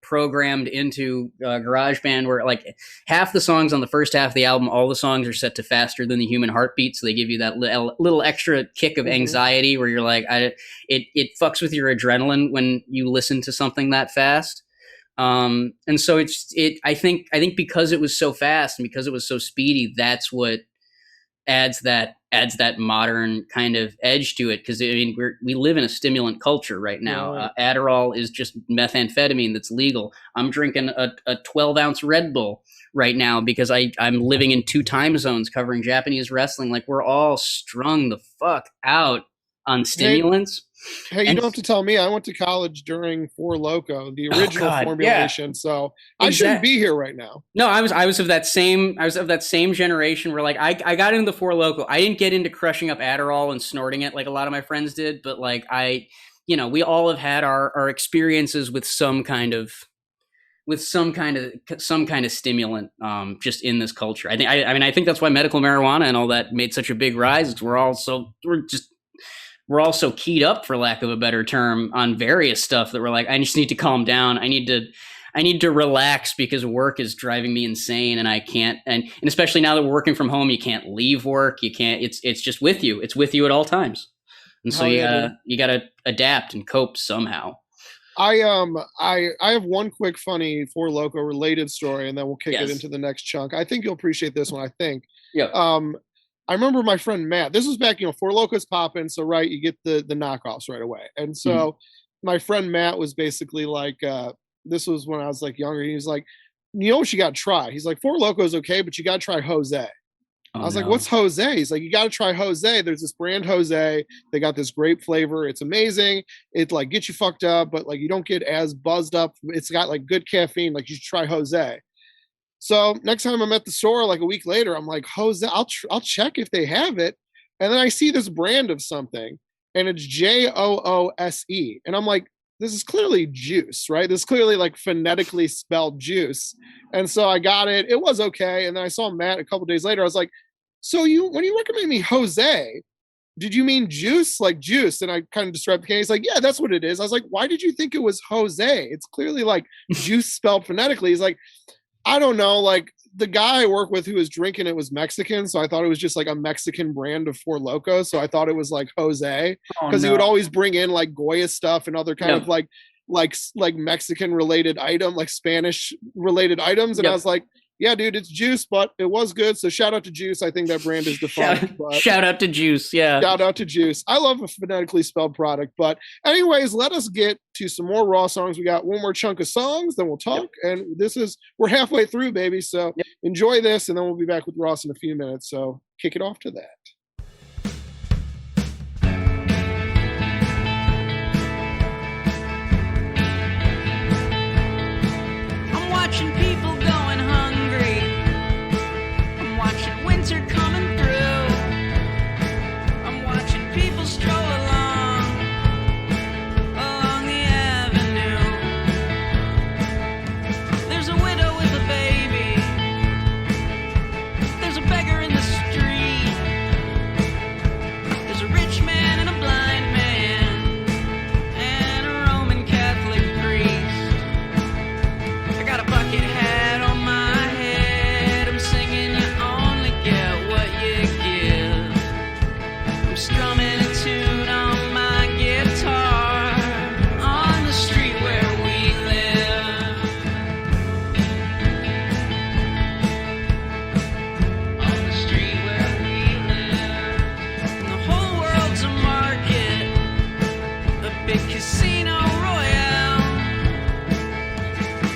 F: programmed into GarageBand, where like half the songs on the first half of the album, all the songs are set to faster than the human heartbeat, so they give you that little extra kick of anxiety where you're like, it fucks with your adrenaline when you listen to something that fast. And so I think because it was so fast and because it was so speedy, that's what adds that modern kind of edge to it. Because I mean, we live in a stimulant culture right now. Adderall is just methamphetamine that's legal. I'm drinking a 12-ounce Red Bull right now because I'm living in 2 time zones covering Japanese wrestling. Like, we're all strung the fuck out on stimulants.
C: Hey, you don't have to tell me. I went to college during Four Loko, the original formulation. So I shouldn't be here right now.
F: No, I was of that same generation where, like, I got into the Four Loko. I didn't get into crushing up Adderall and snorting it like a lot of my friends did, but like we all have had our experiences with some kind of stimulant, just in this culture. I think that's why medical marijuana and all that made such a big rise. We're all so keyed up, for lack of a better term, on various stuff that we're like, I just need to calm down. I need to relax because work is driving me insane, and I can't. And especially now that we're working from home, you can't leave work. You can't. It's just with you. It's with you at all times. And so you gotta adapt and cope somehow.
C: I have one quick funny Four Loko related story, and then we'll kick it into the next chunk. I think you'll appreciate this one. I think.
F: Yeah.
C: I remember my friend Matt. This was back, Four Lokos popping, so right, you get the knockoffs right away. And so my friend Matt was basically like, this was when I was like younger. He was like, what you got to try? He's like, Four Lokos okay, but you got to try Jose. I was like, what's Jose? He's like, you got to try Jose. There's this brand Jose. They got this grape flavor. It's amazing. It like gets you fucked up, but like you don't get as buzzed up. It's got like good caffeine. Like, you should try Jose. So next time I'm at the store, like a week later, I'm like, Jose, I'll check if they have it. And then I see this brand of something, and it's JOOSE. And I'm like, this is clearly juice, right? This is clearly like phonetically spelled juice. And so I got it. It was okay. And then I saw Matt a couple days later. I was like, so when you recommend me Jose, did you mean juice, like juice? And I kind of described the can. He's like, yeah, that's what it is. I was like, why did you think it was Jose? It's clearly like juice spelled phonetically. He's like, I don't know, like the guy I work with who was drinking it was Mexican, so I thought it was just like a Mexican brand of Four Loko. So I thought it was like Jose, because he would always bring in like Goya stuff and other kind of like Mexican related item, like Spanish related items. And I was like, yeah, dude, it's juice, but it was good. So shout out to Juice. I think that brand is defunct.
F: Shout out to Juice. Yeah.
C: Shout out to Juice. I love a phonetically spelled product. But anyways, let us get to some more Raw songs. We got one more chunk of songs, then we'll talk. And we're halfway through, baby. So enjoy this, and then we'll be back with Ross in a few minutes. So kick it off to that.
E: I'm watching people going hungry. I'm watching winter coming through. I'm watching people stroll along the avenue. There's a widow with a baby. There's a beggar in the street. rated Casino Royale.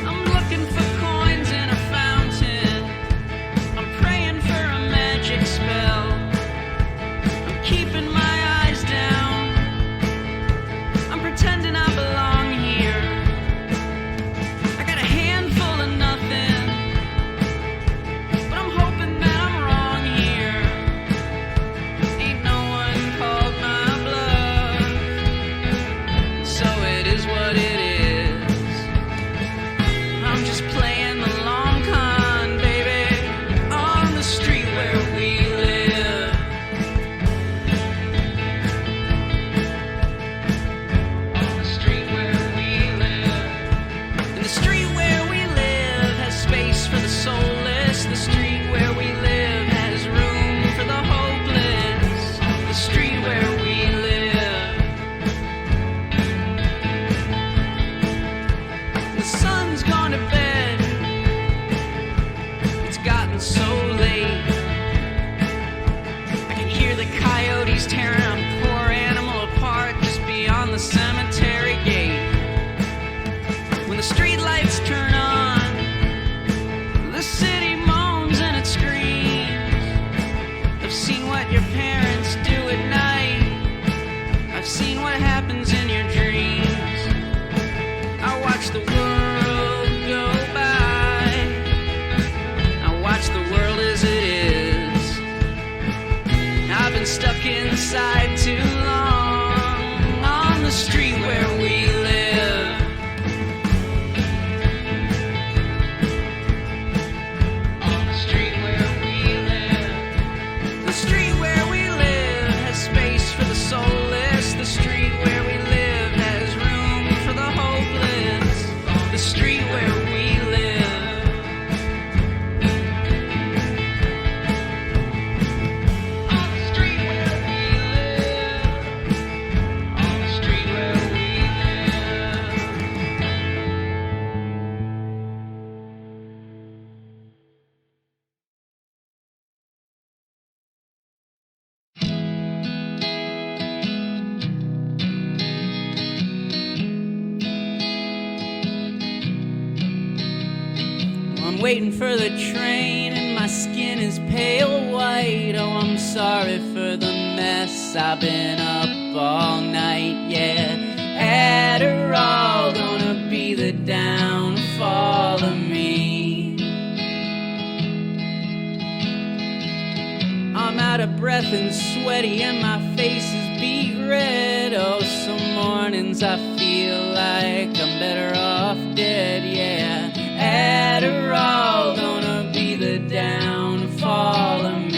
E: I'm looking for coins in a fountain. I'm praying for a magic spell. I'm keeping my eyes down. I'm pretending I belong here. I got a handful of nothing, but I'm hoping that I'm wrong here. Ain't no one called my bluff, so it is what it is. I'm just playing the long con, baby, on the street where we live. On the street where we live. And the street where we live has space for the soulless. The street where we live has room for the hopeless. The street where we live. The sun's gone to bed. It's gotten so late. I can hear the coyotes tearing a poor animal apart just beyond the cemetery gate. When the street lights turn on, the city moans and it screams. I've seen what your parents do at night. I've seen what happens in your dreams. I watch the world go by. I watch the world as it is. I've been stuck inside too long on the street where we live. On the street where we live. The street where we live has space for the soulless. The street where we live has room for the hopeless. The street where we live. On the street where we live. On the street where we live. I'm waiting for the train and my skin is pale white. Oh, I'm sorry for the mess. I've been up all night, yeah. Adderall gonna be the downfall of me. I'm out of breath and sweaty and my face is beet red. Oh, some mornings I feel like I'm better off dead, yeah. Adderall gonna be the downfall of me.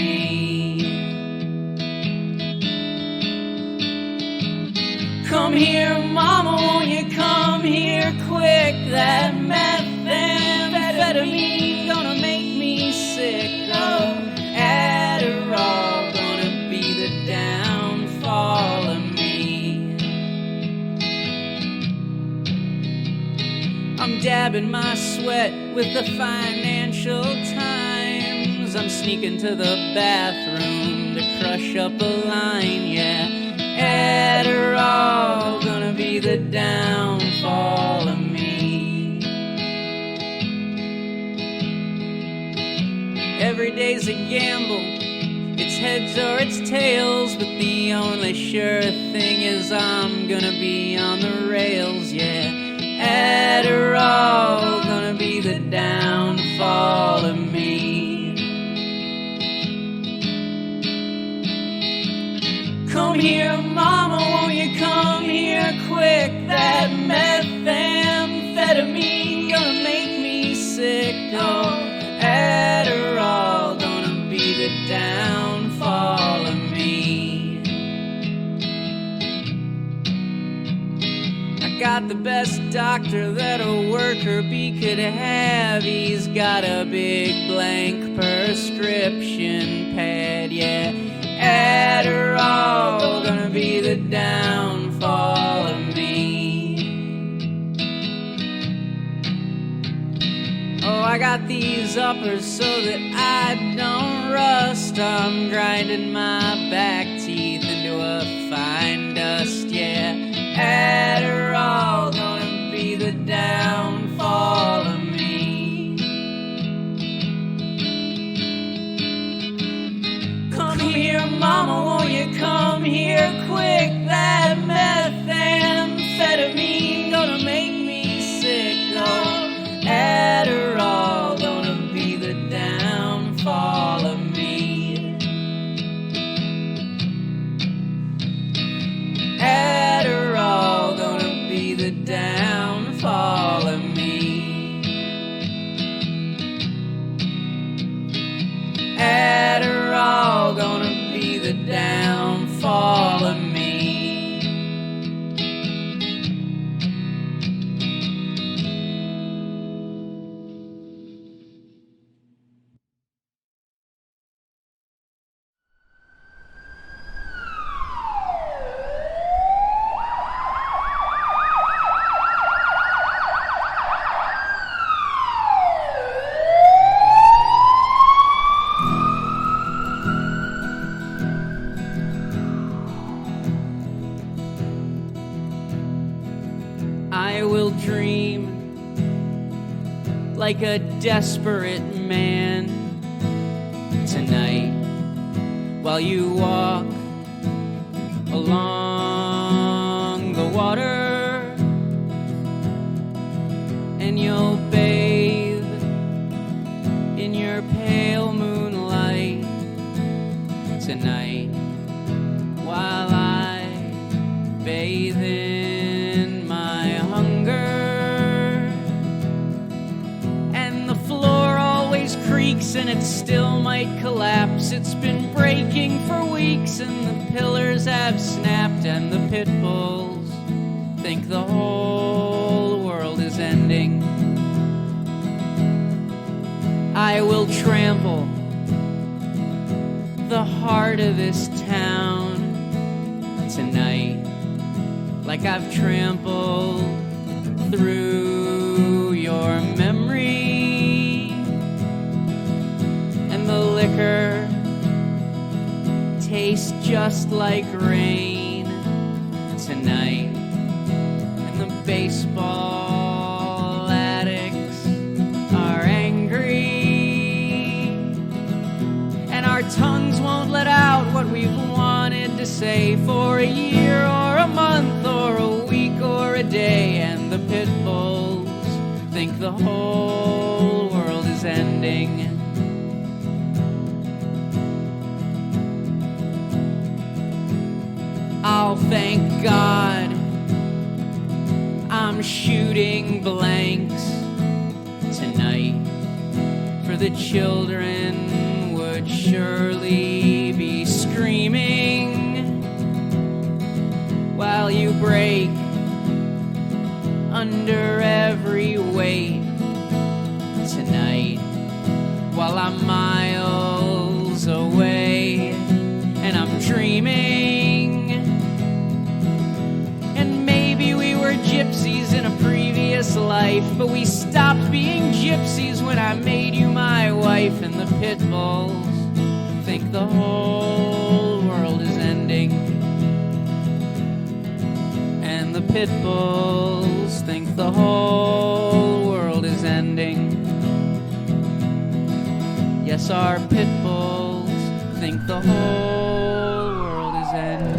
E: Come here, mama, won't you come here quick? That methamphetamine gonna make me sick. Oh, Adderall gonna be the downfall of me. I'm dabbing my sweat with the Financial Times. I'm sneaking to the bathroom to crush up a line, yeah. Adderall gonna be the downfall of me. Every day's a gamble. It's heads or it's tails, but the only sure thing is I'm gonna be on the rails, yeah. Adderall gonna be the downfall of me. Come here, mama, won't you come here quick? That methamphetamine gonna make me sick. Oh, Adderall gonna be the downfall of me. I got the best doctor that a worker bee could have. He's got a big blank prescription pad, yeah. Adderall gonna be the downfall of me. Oh, I got these uppers so that I don't rust. I'm grinding my back teeth into a fine dust, yeah. I will dream like a desperate man tonight while you walk along the water, and you'll bathe in your pale moonlight tonight while I bathe in my hunger. And the floor always creaks and it still might collapse. It's been breaking for weeks and the pillars have snapped, and the pit bulls think the whole world is ending. I will trample the heart of this town tonight like I've trampled through your memory. And the liquor tastes just like rain tonight, and the baseball addicts are angry, and our tongues won't let out what we've wanted to say for a year or a month or a week or a day, and the pit bulls think the whole world is ending. I'll thank God I'm shooting blanks tonight, for the children would surely be screaming while you break under every weight tonight, while I'm miles away and I'm dreaming. And maybe we were gypsies in a previous life, but we stopped being gypsies when I made you my wife, and the pit bulls think the whole world is ending. And the pit bulls think the whole world is ending. Yes, our pit bulls think the whole world is ending.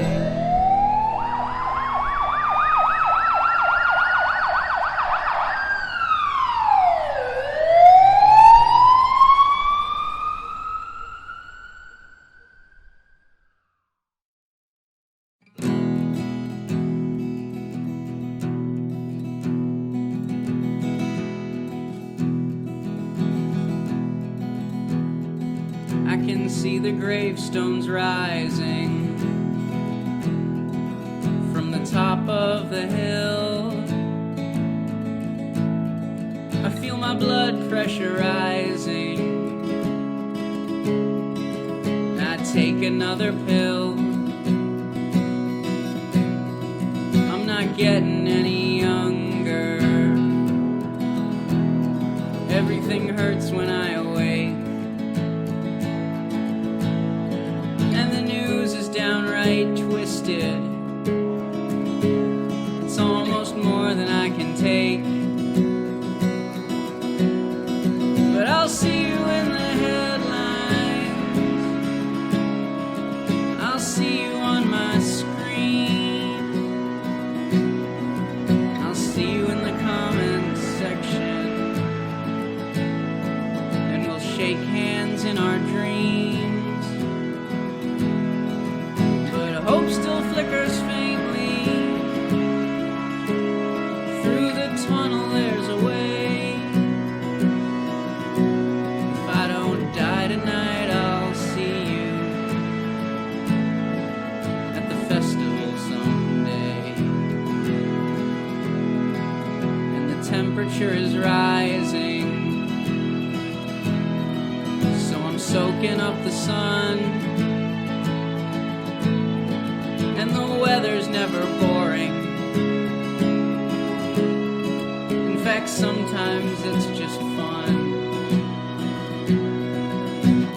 E: I can see the gravestones rising from the top of the hill. I feel my blood pressure rising. I take another pill. I'm not getting any younger. Everything hurts when I awake. Downright twisted. It's almost more than I can take. But I'll see you in the headlines. I'll see you on my screen. I'll see you in the comments section. And we'll shake hands in our dreams. Hope still flickers faintly. Through the tunnel there's a way. If I don't die tonight, I'll see you at the festival someday. And the temperature is rising, so I'm soaking up the sun. And the weather's never boring. In fact, sometimes it's just fun.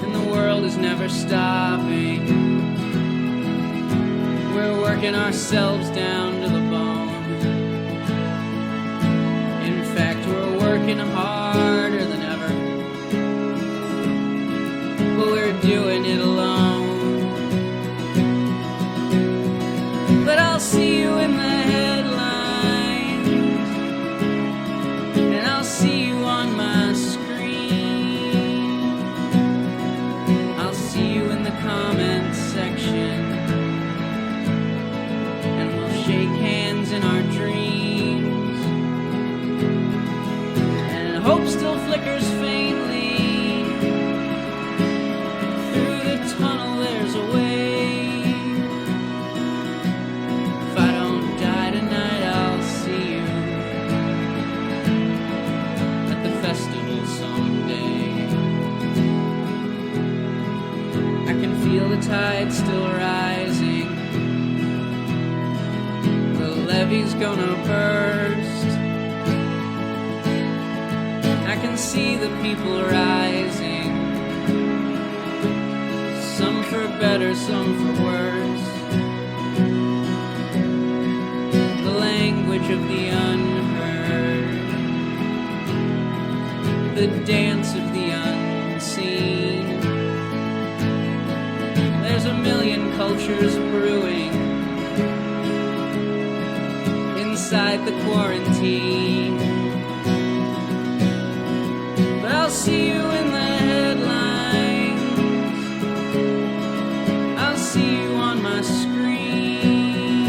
E: And the world is never stopping. We're working ourselves down to the bone. working harder than ever, but we're doing it alone. But I'll see you in the headlines, and I'll see you on my screen. I'll see you in the comments section, and we'll shake hands in our dreams. And hope still flickers faintly. Through the tunnel there's a way. If I don't die tonight, I'll see you at the festival someday. I can feel the tide still rising. The levee's gonna burst. I can see the people rising, some for better, some for worse. The language of the unheard, the dance of the unseen. There's a million cultures brewing inside the quarantine. But I'll see you in the headlines, I'll see you on my screen.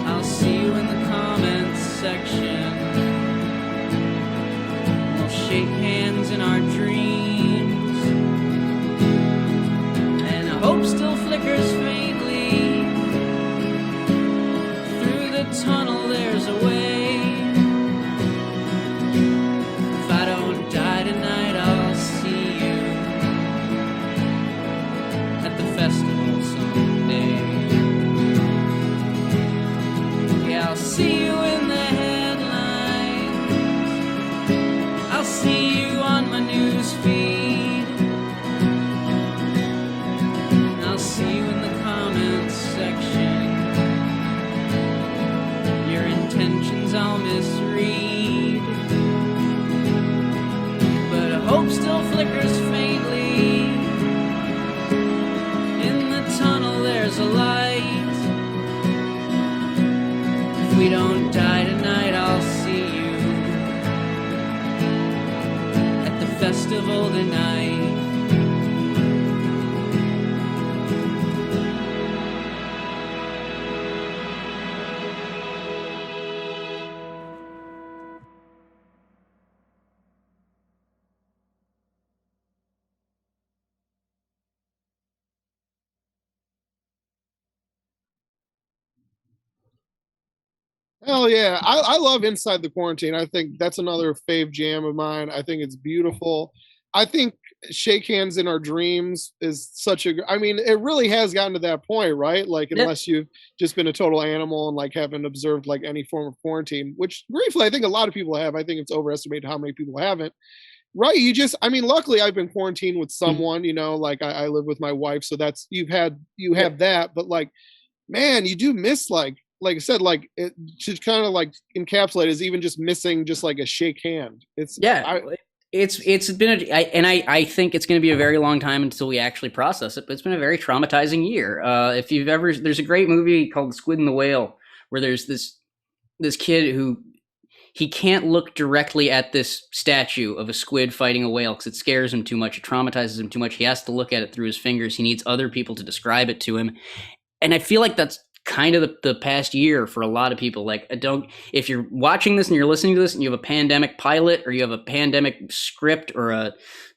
E: I'll see you in the comments section. We'll shake hands in our dreams. And hope still flickers faintly. Through the tunnel there's a way. If I don't die tonight, I'll see you at the festival someday. Yeah, I'll see you in the headlines. I'll see you on my news feed. And I'll see you in the comments section. Your intentions I'll misread, but hope still flickers faintly. In the tunnel there's a light. If we don't die tonight, I'll see you at the festival tonight.
C: Hell yeah. I love Inside the Quarantine. I think that's another fave jam of mine. I think it's beautiful. I think Shake Hands in Our Dreams is such a, I mean, it really has gotten to that point, right? Like,
F: Yeah.
C: unless you've just been a total animal and like haven't observed like any form of quarantine, which briefly, I think a lot of people have. I think it's overestimated how many people haven't. Right. You just, I mean, luckily I've been quarantined with someone, you know, like I live with my wife. So that's, you have that, but like, man, you do miss like I said, like it should kind of like encapsulate is even just missing just like a shake hand. It's
F: Yeah, it's been I think it's going to be a very long time until we actually process it. But it's been a very traumatizing year. If you've ever, there's a great movie called The Squid and the Whale where there's this kid who he can't look directly at this statue of a squid fighting a whale because it scares him too much. It traumatizes him too much. He has to look at it through his fingers. He needs other people to describe it to him. And I feel like that's kind of the past year for a lot of people. Like, if you're watching this and you're listening to this and you have a pandemic pilot or you have a pandemic script or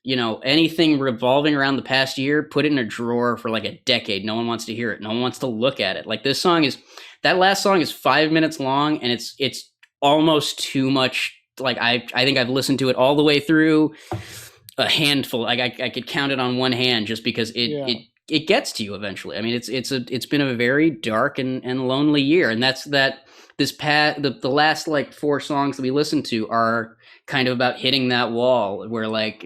F: anything revolving around the past year, put it in a drawer for like a decade. No one wants to hear it. No one wants to look at it. Like that last song is 5 minutes long and it's almost too much. Like I think I've listened to it all the way through a handful. Like I could count it on one hand just because it gets to you eventually. I mean, it's been a very dark and lonely year, and the last like 4 songs that we listened to are kind of about hitting that wall where like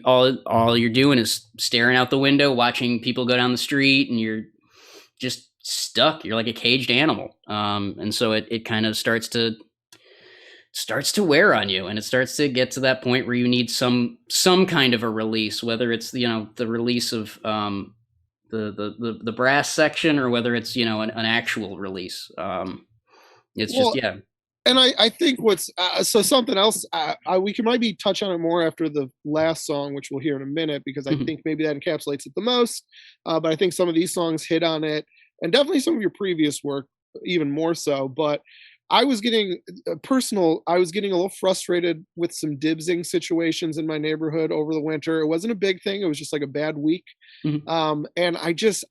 F: all you're doing is staring out the window, watching people go down the street, and you're just stuck. You're like a caged animal, and so it kind of starts to starts to wear on you, and it starts to get to that point where you need some kind of a release, whether it's the release of the brass section, or whether it's an actual release. It's
C: Well,
F: just
C: and I think what's so something else we can maybe touch on it more after the last song, which we'll hear in a minute, because I
F: Mhm.
C: think maybe that encapsulates it the most. But I think some of these songs hit on it, and definitely some of your previous work even more so. But I was getting I was getting a little frustrated with some dibsing situations in my neighborhood over the winter. It wasn't a big thing; it was just like a bad week.
F: Mhm.
C: And I just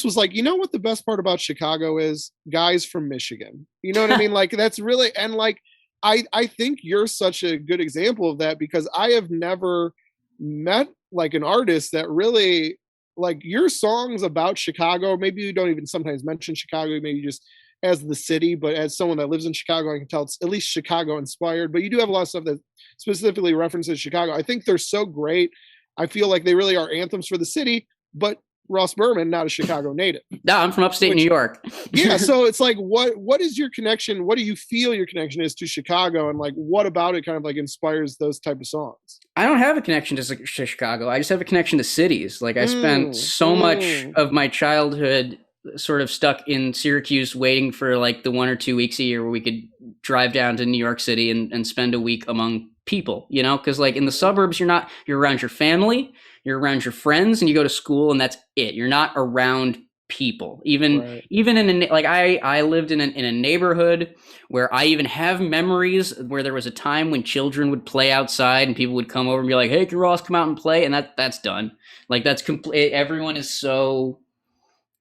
C: was like, you know what the best part about Chicago is? Guys from Michigan. You know what I mean? Like that's really, and like I think you're such a good example of that, because I have never met like an artist that really, like, your songs about Chicago, maybe you don't even sometimes mention Chicago, maybe just as the city, but as someone that lives in Chicago, I can tell it's at least Chicago inspired. But you do have a lot of stuff that specifically references Chicago. I think they're so great. I feel like they really are anthems for the city, but Ross Berman, not a Chicago native.
F: No, I'm from upstate New York.
C: Yeah, so it's like, what is your connection? What do you feel your connection is to Chicago, and like what about it kind of like inspires those type of songs?
F: I don't have a connection to Chicago. I just have a connection to cities. Like I spent so much of my childhood sort of stuck in Syracuse, waiting for like the 1 or 2 weeks a year where we could drive down to New York City and spend a week among people, because like in the suburbs, you're around your family, you're around your friends, and you go to school, and that's it. You're not around people. Even in like I lived in a neighborhood where I even have memories where there was a time when children would play outside and people would come over and be like, "Hey, can Ross come out and play?" And that's done. Like that's complete. Everyone is so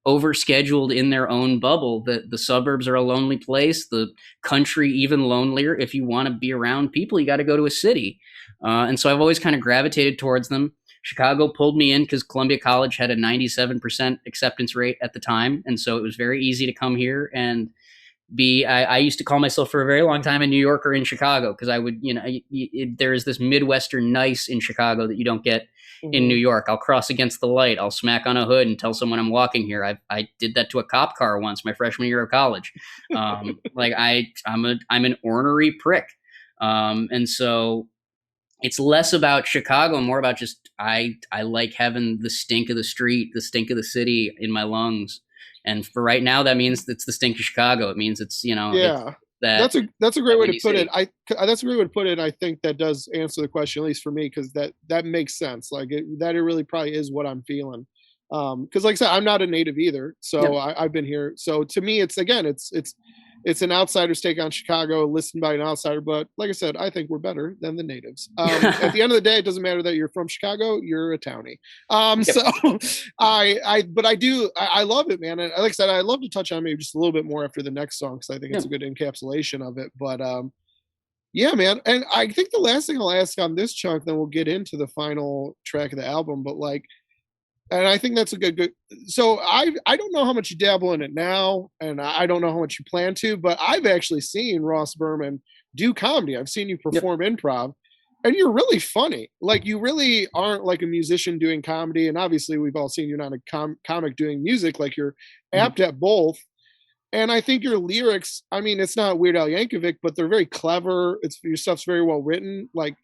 F: overscheduled in their own bubble that the suburbs are a lonely place, the country even lonelier. If you want to be around people, you got to go to a city. And so I've always kind of gravitated towards them. Chicago pulled me in because Columbia College had a 97% acceptance rate at the time. And so it was very easy to come here and I used to call myself for a very long time a New Yorker in Chicago, because I would, there is this Midwestern nice in Chicago that you don't get in New York. I'll cross against the light. I'll smack on a hood and tell someone I'm walking here. I did that to a cop car once, my freshman year of college. Like I'm an ornery prick. And so it's less about Chicago, more about just, I like having the stink of the street, the stink of the city in my lungs. And for right now, that means it's the stink of Chicago. It means it's,
C: Yeah.
F: it's
C: That's a great way to put
F: city.
C: it. That's a great way to put it. I think that does answer the question, at least for me, because that makes sense. Like it really probably is what I'm feeling. Because like I said, I'm not a native either, so
F: Yeah.
C: I've been here. So to me, it's again, it's an outsider's take on Chicago, listened by an outsider. But like I said, I think we're better than the natives. At the end of the day, it doesn't matter that you're from Chicago; you're a townie.
F: Yep.
C: So but I love it, man. And like I said, I'd love to touch on maybe just a little bit more after the next song, because I think it's a good encapsulation of it. But yeah, man. And I think the last thing I'll ask on this chunk, then we'll get into the final track of the album. But like, and I think that's a good. So I don't know how much you dabble in it now, and I don't know how much you plan to, but I've actually seen Ross Berman do comedy. I've seen you perform improv, and you're really funny. Like you really aren't like a musician doing comedy, and obviously we've all seen you're not a comic doing music. Like you're apt at both. And I think your lyrics, I mean, it's not Weird Al Yankovic, but they're very clever. Your stuff's very well written. Like,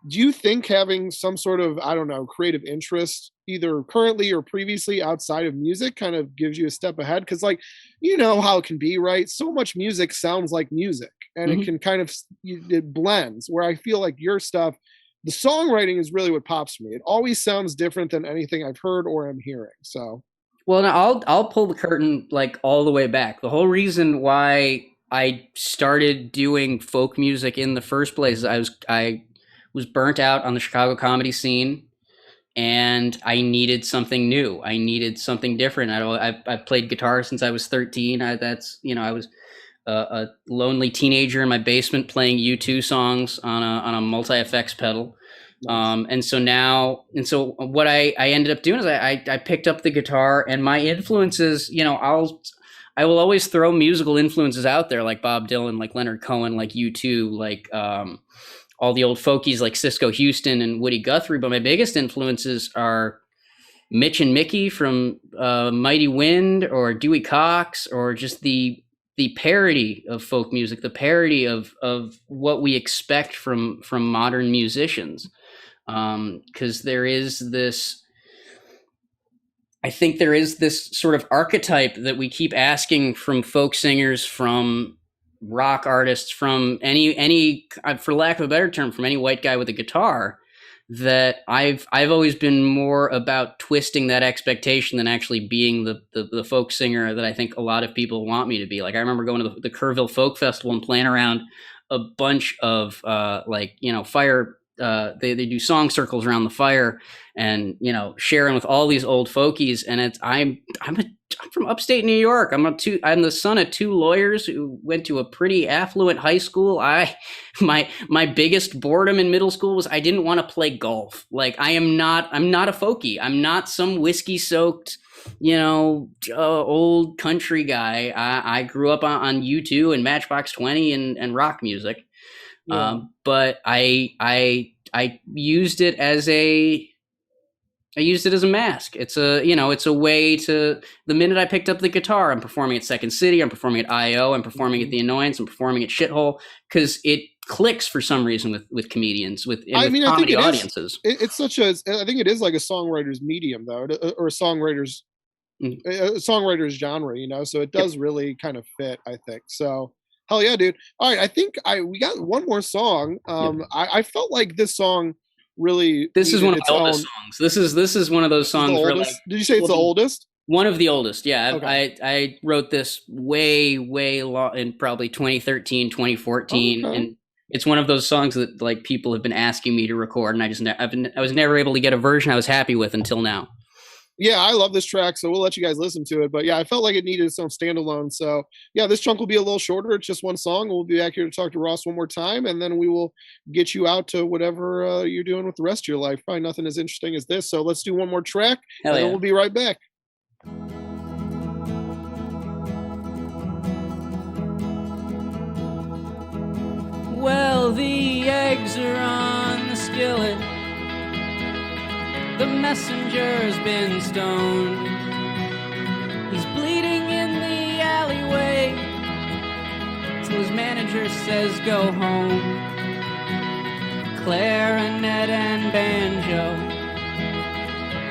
C: do you think having some sort of, I don't know, creative interest, either currently or previously outside of music, kind of gives you a step ahead? Because like, you know how it can be, right? So much music sounds like music, and it can kind of, it blends, where I feel like your stuff, the songwriting is really what pops for me. It always sounds different than anything I've heard or am hearing. So
F: Well, now I'll pull the curtain like all the way back. The whole reason why I started doing folk music in the first place is I was burnt out on the Chicago comedy scene, and I needed something new. I needed something different. I've played guitar since I was 13. I was a lonely teenager in my basement playing U2 songs on a multi-effects pedal. And so what I ended up doing is I picked up the guitar, and my influences, I will always throw musical influences out there, like Bob Dylan, like Leonard Cohen, like U2, like all the old folkies like Cisco Houston and Woody Guthrie. But my biggest influences are Mitch and Mickey from Mighty Wind, or Dewey Cox, or just the the parody of folk music, the parody of what we expect from modern musicians, because there is this. I think there is this sort of archetype that we keep asking from folk singers, from rock artists, from any for lack of a better term, from any white guy with a guitar, that I've always been more about twisting that expectation than actually being the folk singer that I think a lot of people want me to be. Like, I remember going to the Kerrville Folk Festival and playing around a bunch of fire. They do song circles around the fire, and sharing with all these old folkies. And I'm from upstate New York. I'm the son of two lawyers who went to a pretty affluent high school. My biggest boredom in middle school was I didn't want to play golf. Like, I'm not a folkie. I'm not some whiskey soaked old country guy. I grew up on U2 and Matchbox 20 and rock music. Yeah. But I used it as a mask. It's a way to, the minute I picked up the guitar, I'm performing at Second City, I'm performing at IO, I'm performing at The Annoyance, I'm performing at Shithole, because it clicks for some reason with comedians, with comedy audiences.
C: It's such a, I think it is like a songwriter's medium though, or a songwriter's genre, so it does really kind of fit, I think. So hell yeah, dude. All right, I think we got one more song. I felt like this song really.
F: This is one of my oldest songs. This is one of those songs where, like,
C: did you say it's the oldest?
F: One of the oldest, yeah.
C: Okay.
F: I wrote this way long in probably 2013, 2014, and it's one of those songs that, like, people have been asking me to record, and I was never able to get a version I was happy with until now.
C: Yeah, I love this track, so we'll let you guys listen to it. But yeah, I felt like it needed its own standalone. So yeah, this chunk will be a little shorter. It's just one song. We'll be back here to talk to Ross one more time, and then we will get you out to whatever you're doing with the rest of your life. Probably nothing as interesting as this. So let's do one more track, and then we'll be right back.
E: Well, the eggs are on the skillet. The messenger's been stoned. He's bleeding in the alleyway till his manager says go home. Clarinet and banjo,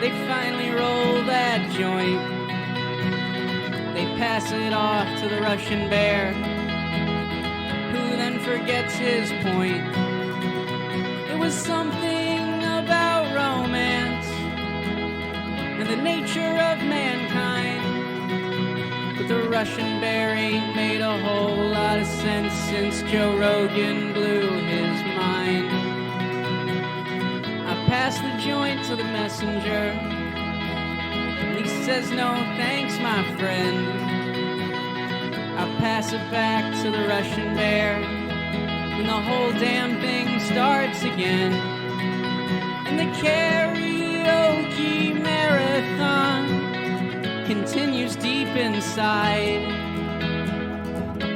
E: they finally roll that joint. They pass it off to the Russian bear, who then forgets his point. It was something about romance and the nature of mankind, but the Russian bear ain't made a whole lot of sense since Joe Rogan blew his mind. I pass the joint to the messenger, and he says no thanks, my friend. I pass it back to the Russian bear, and the whole damn thing starts again. And the karaoke marathon continues deep inside.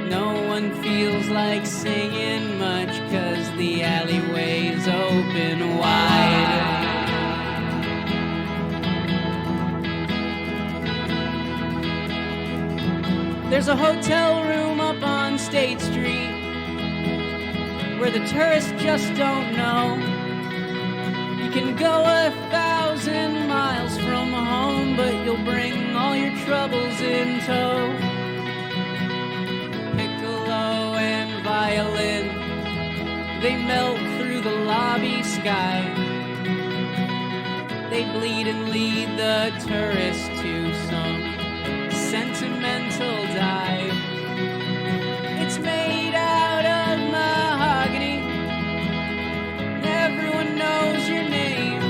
E: No one feels like singing much, 'cause the alleyway's open wide. There's a hotel room up on State Street where the tourists just don't know. You can go 1,000 miles from home, but you'll bring all your troubles in tow. Piccolo and violin, they melt through the lobby sky. They bleed and lead the tourist to some sentimental dive. It's made out of mahogany, everyone knows your name.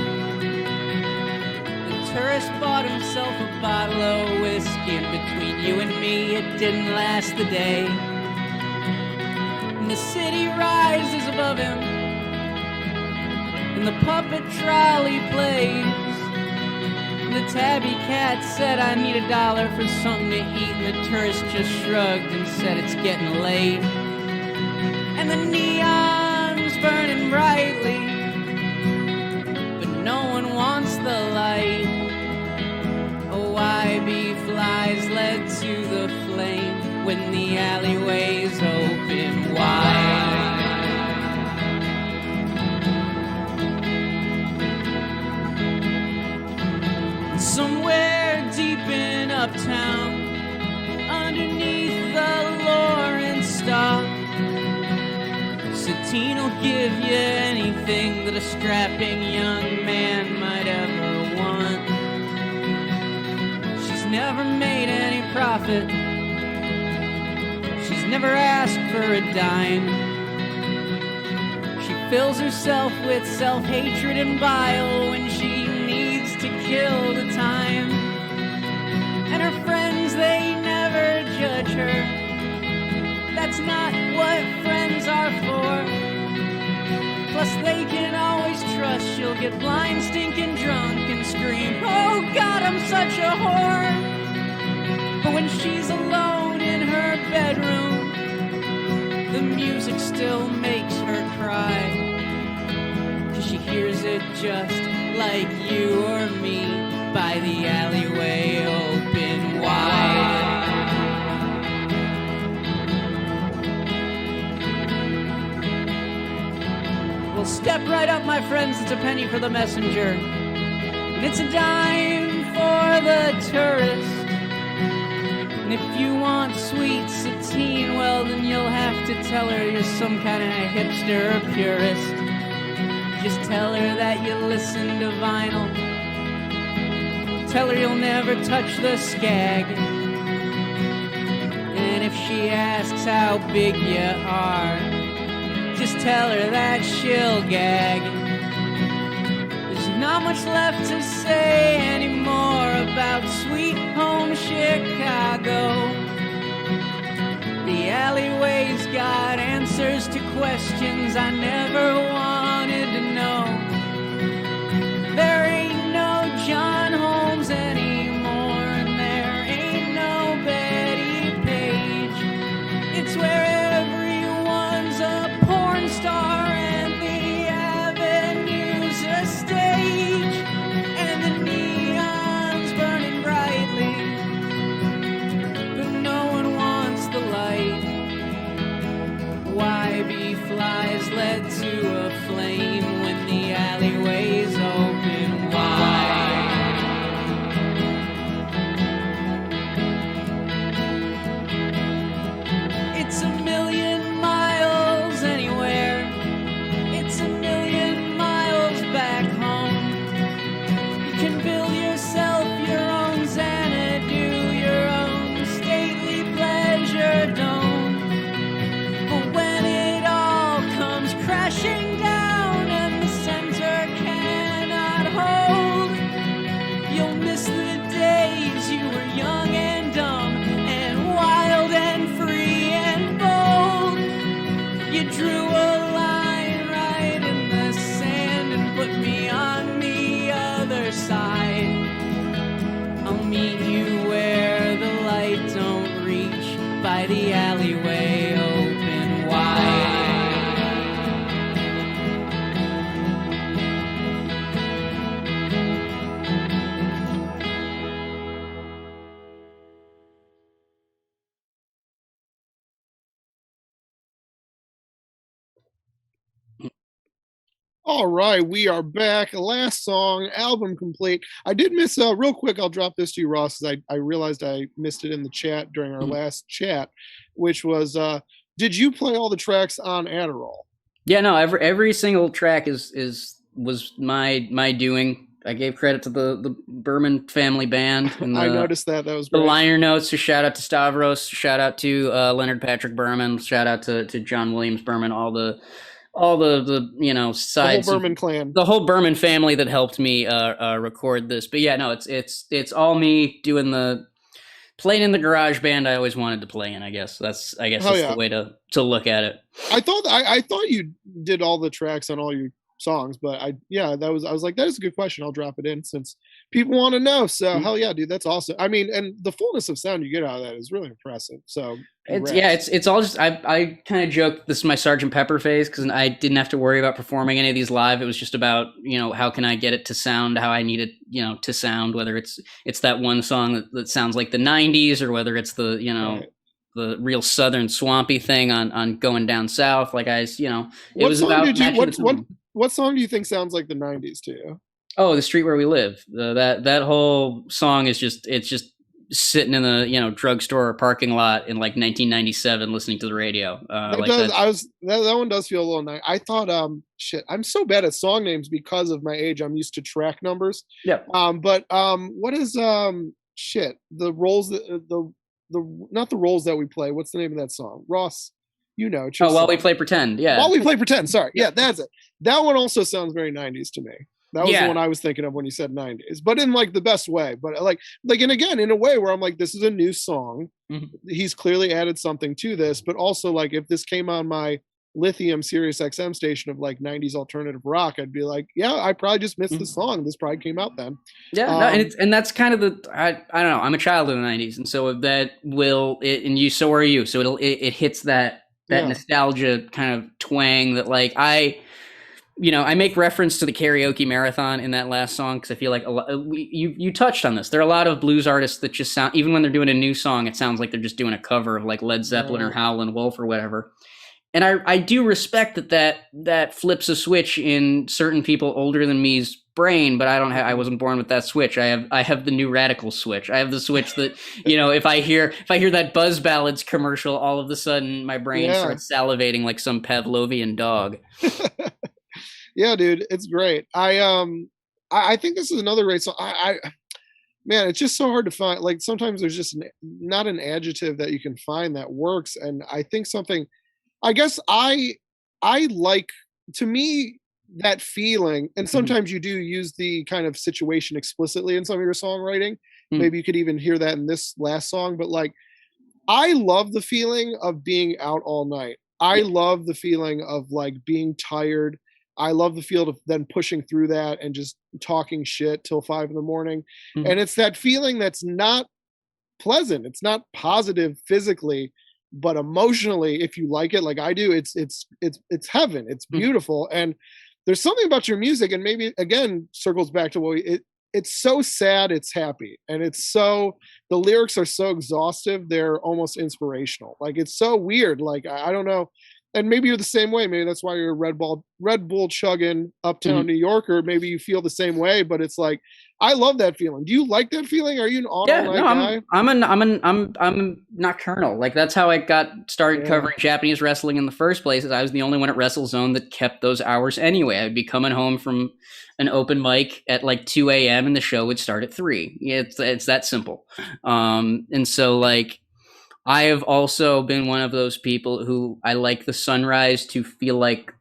E: The tourist bought himself a bottle of whiskey, and between you and me it didn't last the day. And the city rises above him, and the puppet trolley plays. The tabby cat said, I need $1 for something to eat, and the tourist just shrugged and said, it's getting late. And the neon's burning brightly, but no one wants the light. A YB flies led to the flame, when the alleyways open wide. Somewhere deep in uptown, underneath the Lawrence stop, Satine will give you anything that a strapping young man might ever want. She's never made any profit. She's never asked for a dime. She fills herself with self-hatred and bile when she needs to kill the time. And her friends, they never judge her. That's not what friends are for. Plus they can always trust she'll get blind, stinking drunk and scream, "Oh God, I'm such a whore." But when she's alone in her bedroom, the music still makes her cry, 'cause she hears it just like you or me by the alleyway open wide. Well, step right up, my friends, it's a penny for the messenger, and it's a dime for the tourist. And if you want sweet Satine, well, then you'll have to tell her you're some kind of hipster or purist. Just tell her that you listen to vinyl. Tell her you'll never touch the skag. And if she asks how big you are, just tell her that she'll gag. There's not much left to say anymore about sweet home Chicago. The alleyway's got answers to questions I never wanted to know. There ain't no John Holmes anymore, and there ain't no Betty Page. It's where everyone's a porn star and the avenue's a stage, and the neon's burning brightly, but no one wants the light. Why be flies led to a flame when the alleyway's open wide? It's a million miles anywhere. It's a million miles back home. You can build yourself your own Xanadu, your own stately pleasure dome. But when it all comes crashing down and the center cannot hold, you'll miss the days you were young and dumb and wild and free and bold. You drew a line right in the sand and put me on the other side. I'll meet you where the light don't reach, by the alleyway open wide.
C: All right, we are back. Last song, album complete. I did miss, real quick, I'll drop this to you, Ross, because I realized I missed it in the chat during our last chat, which was, did you play all the tracks on Adderall?
F: Yeah, no, every single track was my doing. I gave credit to the Berman family band. And
C: I noticed that. That was great.
F: The liner notes. So shout out to Stavros. Shout out to Leonard Patrick Berman. Shout out to John Williams Berman. All the sides.
C: The whole Berman clan.
F: The whole Berman family that helped me record this. But yeah, no, it's all me doing playing in the garage band I always wanted to play in. I guess that's the way to look at it.
C: I thought you did all the tracks on all your songs, but I was like, that is a good question. I'll drop it in since people want to know. So hell yeah, dude, that's awesome. I mean, and the fullness of sound you get out of that is really impressive. So
F: it's all just I kind of joked this is my Sgt. Pepper phase, because I didn't have to worry about performing any of these live. It was just about how can I get it to sound how I need it to sound, whether it's that one song that sounds like the 90s or whether it's the the real southern swampy thing on Going Down South. Like it
C: What
F: was
C: song
F: about
C: did you
F: matching the tone.
C: what song do you think sounds like the 90s to you?
F: Oh, The Street Where We Live. That whole song is it's just sitting in the drugstore parking lot in like 1997 listening to the radio.
C: That
F: Like
C: does.
F: that.
C: That one does feel a little nice. I thought, shit. I'm so bad at song names because of my age. I'm used to track numbers.
F: Yep.
C: But what is shit? The roles that the not the roles that we play. What's the name of that song? Ross, it's your
F: Oh, While We
C: song.
F: Play Pretend. Yeah.
C: While We Play Pretend. Sorry. Yeah, that's it. That one also sounds very 90s to me. That was the one I was thinking of when you said 90s, but in like the best way. But and again, in a way where I'm like, this is a new song.
F: Mhm.
C: He's clearly added something to this, but also like if this came on my Lithium Sirius XM station of like 90s alternative rock, I'd be like, yeah, I probably just missed the song. This probably came out then.
F: Yeah, no, and that's kind of I don't know. I'm a child of the 90s, and so that and you, so are you. So it hits that nostalgia kind of twang that like I make reference to the karaoke marathon in that last song because I feel like you touched on this. There are a lot of blues artists that just sound, even when they're doing a new song, it sounds like they're just doing a cover of like Led Zeppelin or Howlin' Wolf or whatever. And I do respect that flips a switch in certain people older than me's brain, but I wasn't born with that switch. I have the new radical switch. I have the switch that if I hear that Buzz Ballads commercial, all of a sudden my brain starts salivating like some Pavlovian dog.
C: Yeah, dude, it's great. I think this is another great song. Man, it's just so hard to find. Like sometimes there's just not an adjective that you can find that works. And I think I guess I like, to me, that feeling. And sometimes you do use the kind of situation explicitly in some of your songwriting. Maybe you could even hear that in this last song. But like, I love the feeling of being out all night. I love the feeling of like being tired. I love the feel of then pushing through that and just talking shit till 5 a.m. And it's that feeling that's not pleasant. It's not positive physically, but emotionally, if you like it, like I do, it's heaven. It's beautiful. And there's something about your music, and maybe again circles back to it's so sad, it's happy. And the lyrics are so exhaustive, they're almost inspirational. Like it's so weird. Like I don't know. And maybe you're the same way. Maybe that's why you're a Red Bull chugging uptown New Yorker. Maybe you feel the same way, but it's like, I love that feeling. Do you like that feeling? Are you an all night guy?
F: I'm nocturnal. Like that's how I got started covering Japanese wrestling in the first place. Is I was the only one at WrestleZone that kept those hours anyway. I'd be coming home from an open mic at like 2 a.m. and the show would start at 3. It's that simple. And so like, I have also been one of those people who I like the sunrise to feel like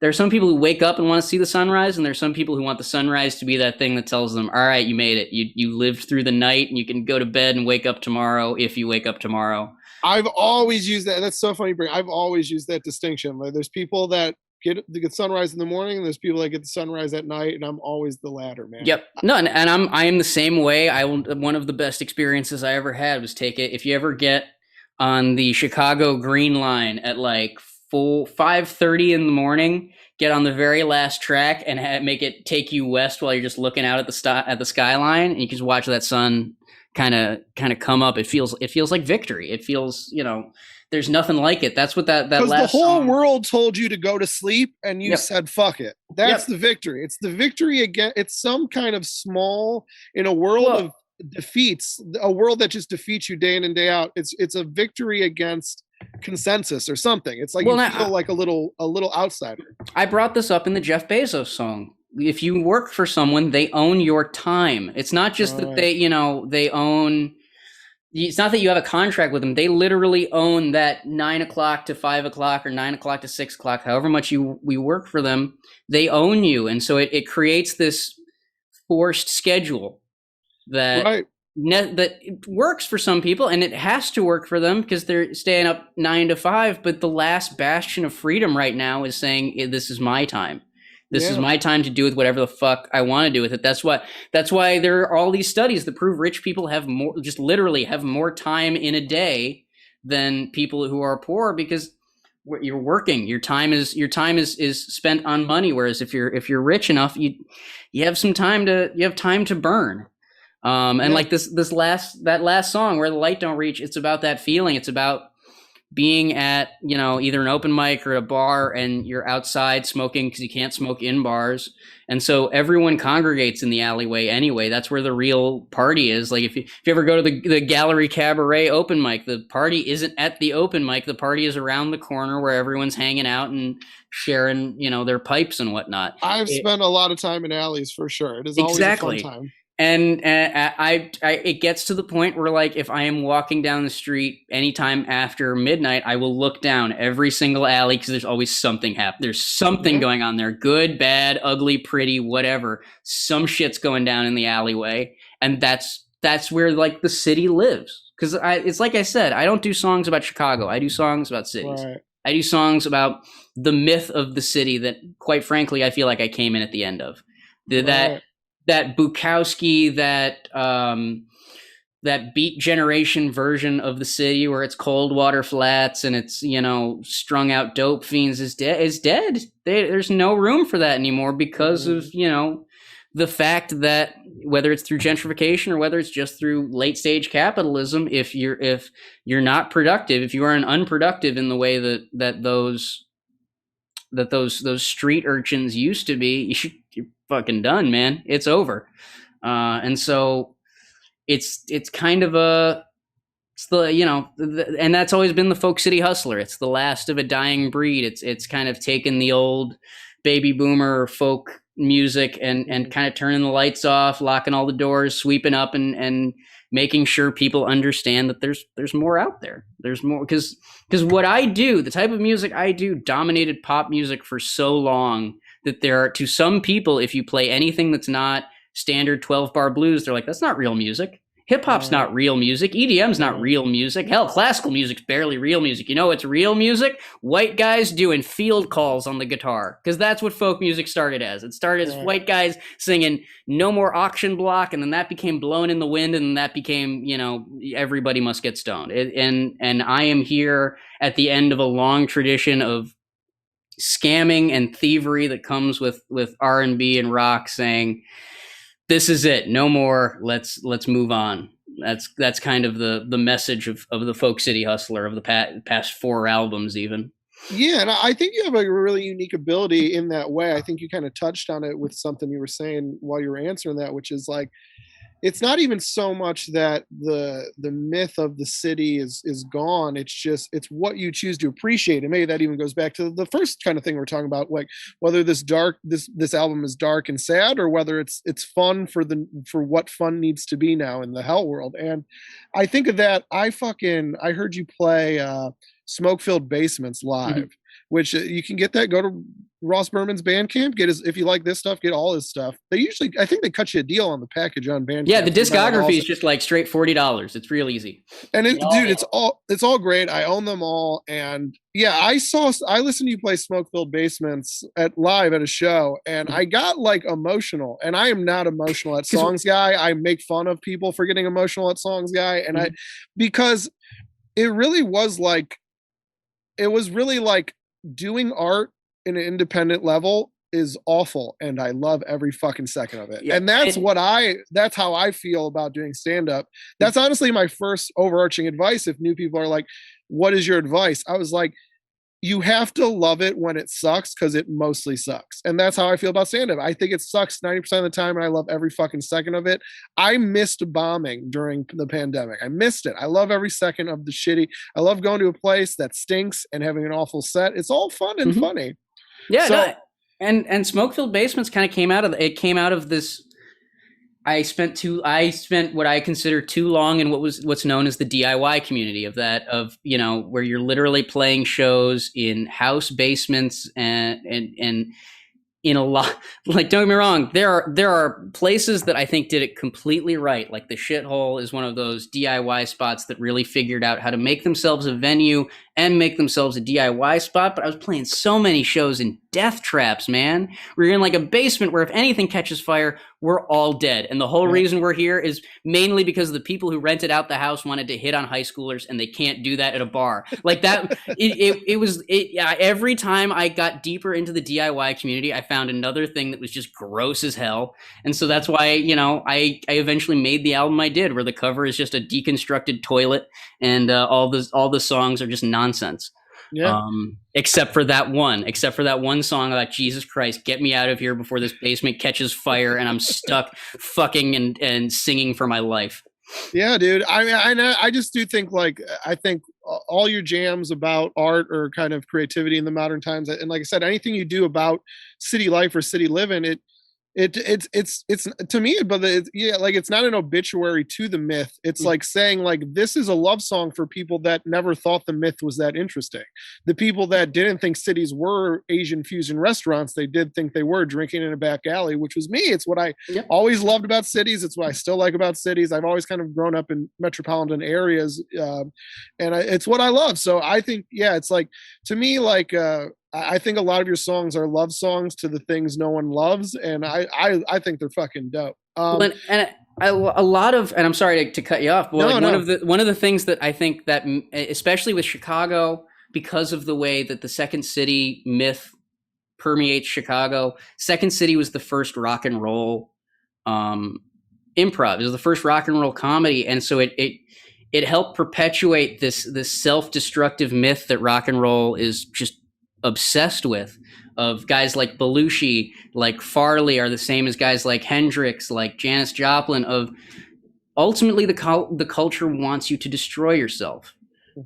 F: there are some people who wake up and want to see the sunrise, and there's some people who want the sunrise to be that thing that tells them, all right, you made it. You lived through the night and you can go to bed and wake up tomorrow if you wake up tomorrow.
C: I've always used that. That's so funny. I've always used that distinction. Like there's people that get sunrise in the morning, and there's people that get the sunrise at night, and I'm always the latter, man.
F: Yep. No, and I am the same way. One of the best experiences I ever had was if you ever get on the Chicago Green Line at like 5:30 in the morning, get on the very last track and make it take you west while you're just looking out at the skyline, and you can just watch that sun kind of come up. It feels like victory. It feels, there's nothing like it. That's what that last
C: because the whole
F: song,
C: world told you to go to sleep and you said fuck it. That's the victory. It's the victory again. It's some kind of small in a world of defeats, a world that just defeats you day in and day out. It's a victory against consensus or something. It's like you feel like a little outsider.
F: I brought this up in the Jeff Bezos song. If you work for someone, they own your time. It's not just that they own. It's not that you have a contract with them. They literally own that 9 o'clock to 5 o'clock or 9 o'clock to 6 o'clock, however much we work for them. They own you, and so it creates this forced schedule that it works for some people, and it has to work for them because they're staying up 9 to 5. But the last bastion of freedom right now is saying, this is my time. This is my time to do with whatever the fuck I want to do with it. That's why there are all these studies that prove rich people have literally have more time in a day than people who are poor, because you're working. Your time is spent on money. Whereas if you're rich enough, you have time to burn. And like that last song, Where the Light Don't Reach, it's about that feeling. It's about being at, you know, either an open mic or a bar, and you're outside smoking because you can't smoke in bars. And so everyone congregates in the alleyway anyway. That's where the real party is. Like if you ever go to the Gallery Cabaret open mic, the party isn't at the open mic. The party is around the corner where everyone's hanging out and sharing, you know, their pipes and whatnot.
C: I've spent a lot of time in alleys for sure. It is always
F: Exactly.
C: a fun time.
F: And I it gets to the point where, like, if I am walking down the street anytime after midnight, I will look down every single alley because there's always something happening. There's something going on there. Good, bad, ugly, pretty, whatever. Some shit's going down in the alleyway, and that's where, like, the city lives. Because it's like I said, I don't do songs about Chicago. I do songs about cities. Right. I do songs about the myth of the city that, quite frankly, I feel like I came in at the end of. That Bukowski, that Beat Generation version of the city where it's Coldwater Flats and it's, you know, strung out dope fiends is dead. There's no room for that anymore because of, you know, the fact that whether it's through gentrification or whether it's just through late stage capitalism, if you're not productive, if you are unproductive in the way that those street urchins used to be, you're fucking done, man. It's over. And so it's kind of and that's always been the folk city hustler. It's the last of a dying breed. It's kind of taken the old baby boomer folk music and kind of turning the lights off, locking all the doors, sweeping up and making sure people understand that there's more out there. There's more, because what I do, the type of music I do, dominated pop music for so long that there are, to some people, if you play anything that's not standard 12-bar blues, they're like, that's not real music. Hip hop's not real music. EDM's not real music. Hell, classical music's barely real music. You know what's real music? White guys doing field calls on the guitar, because that's what folk music started as. It started as white guys singing "No More Auction Block," and then that became "Blowin' in the Wind," and then that became, you know, "Everybody Must Get Stoned." And I am here at the end of a long tradition of scamming and thievery that comes with R&B and rock, saying, this is it, no more, let's move on. That's kind of the message of the folk city hustler of the past 4 albums even.
C: Yeah, and I think you have a really unique ability in that way. I think you kind of touched on it with something you were saying while you were answering that, which is like, it's not even so much that the myth of the city is gone. It's just, it's what you choose to appreciate. And maybe that even goes back to the first kind of thing we're talking about, like whether this album is dark and sad, or whether it's fun for what fun needs to be now in the hell world. And I think of that. I heard you play Smoke-Filled Basements live, which you can get that. Go to Ross Berman's Bandcamp. If you like this stuff, get all his stuff. I think they cut you a deal on the package on Bandcamp.
F: Yeah, the discography is just like straight $40. It's real easy.
C: And it's all great. I own them all. And yeah, I listened to you play Smoke-Filled Basements live at a show, and I got like emotional. And I am not emotional at songs guy. I make fun of people for getting emotional at songs guy, and because it really was like, it was really like doing art in an independent level is awful, and I love every fucking second of it. Yeah. And that's how I feel about doing stand-up. That's honestly my first overarching advice. If new people are like, what is your advice? I was like, you have to love it when it sucks, because it mostly sucks. And that's how I feel about stand-up. I think it sucks 90% of the time, and I love every fucking second of it. I missed bombing during the pandemic. I missed it. I love every second of the shitty. I love going to a place that stinks and having an awful set. It's all fun and funny.
F: Yeah, so, and Smoke-Filled Basements kind of came out of this. I spent what I consider too long in what's known as the DIY community of you know, where you're literally playing shows in house basements and in a lot, like, don't get me wrong, there are places that I think did it completely right. Like the Shithole is one of those DIY spots that really figured out how to make themselves a venue and make themselves a DIY spot. But I was playing so many shows in death traps, man. We're in like a basement where if anything catches fire, we're all dead. And the whole reason we're here is mainly because the people who rented out the house wanted to hit on high schoolers, and they can't do that at a bar. Like that, every time I got deeper into the DIY community, I found another thing that was just gross as hell. And so that's why, you know, I eventually made the album I did, where the cover is just a deconstructed toilet, and all the songs are just nonsense.
C: Yeah.
F: Except for that one song about Jesus Christ, get me out of here before this basement catches fire and I'm stuck fucking and singing for my life.
C: Yeah, dude. I mean, I just do think like I think all your jams about art or kind of creativity in the modern times, and like I said, anything you do about city life or city living, it's to me, but yeah, like it's not an obituary to the myth. It's like saying like this is a love song for people that never thought the myth was that interesting. The people that didn't think cities were Asian fusion restaurants, they did think they were drinking in a back alley, which was me. It's what I always loved about cities. It's what I still like about cities. I've always kind of grown up in metropolitan areas, and it's what I love. So I think, yeah, it's like to me, like I think a lot of your songs are love songs to the things no one loves, and I think they're fucking dope.
F: Well, and a lot of, and I'm sorry to cut you off, but
C: No,
F: like
C: no.
F: one of the things that I think that, especially with Chicago, because of the way that the Second City myth permeates Chicago, Second City was the first rock and roll improv. It was the first rock and roll comedy, and so it helped perpetuate this self-destructive myth that rock and roll is just obsessed with, of guys like Belushi, like Farley are the same as guys like Hendrix, like Janis Joplin, of ultimately the culture wants you to destroy yourself.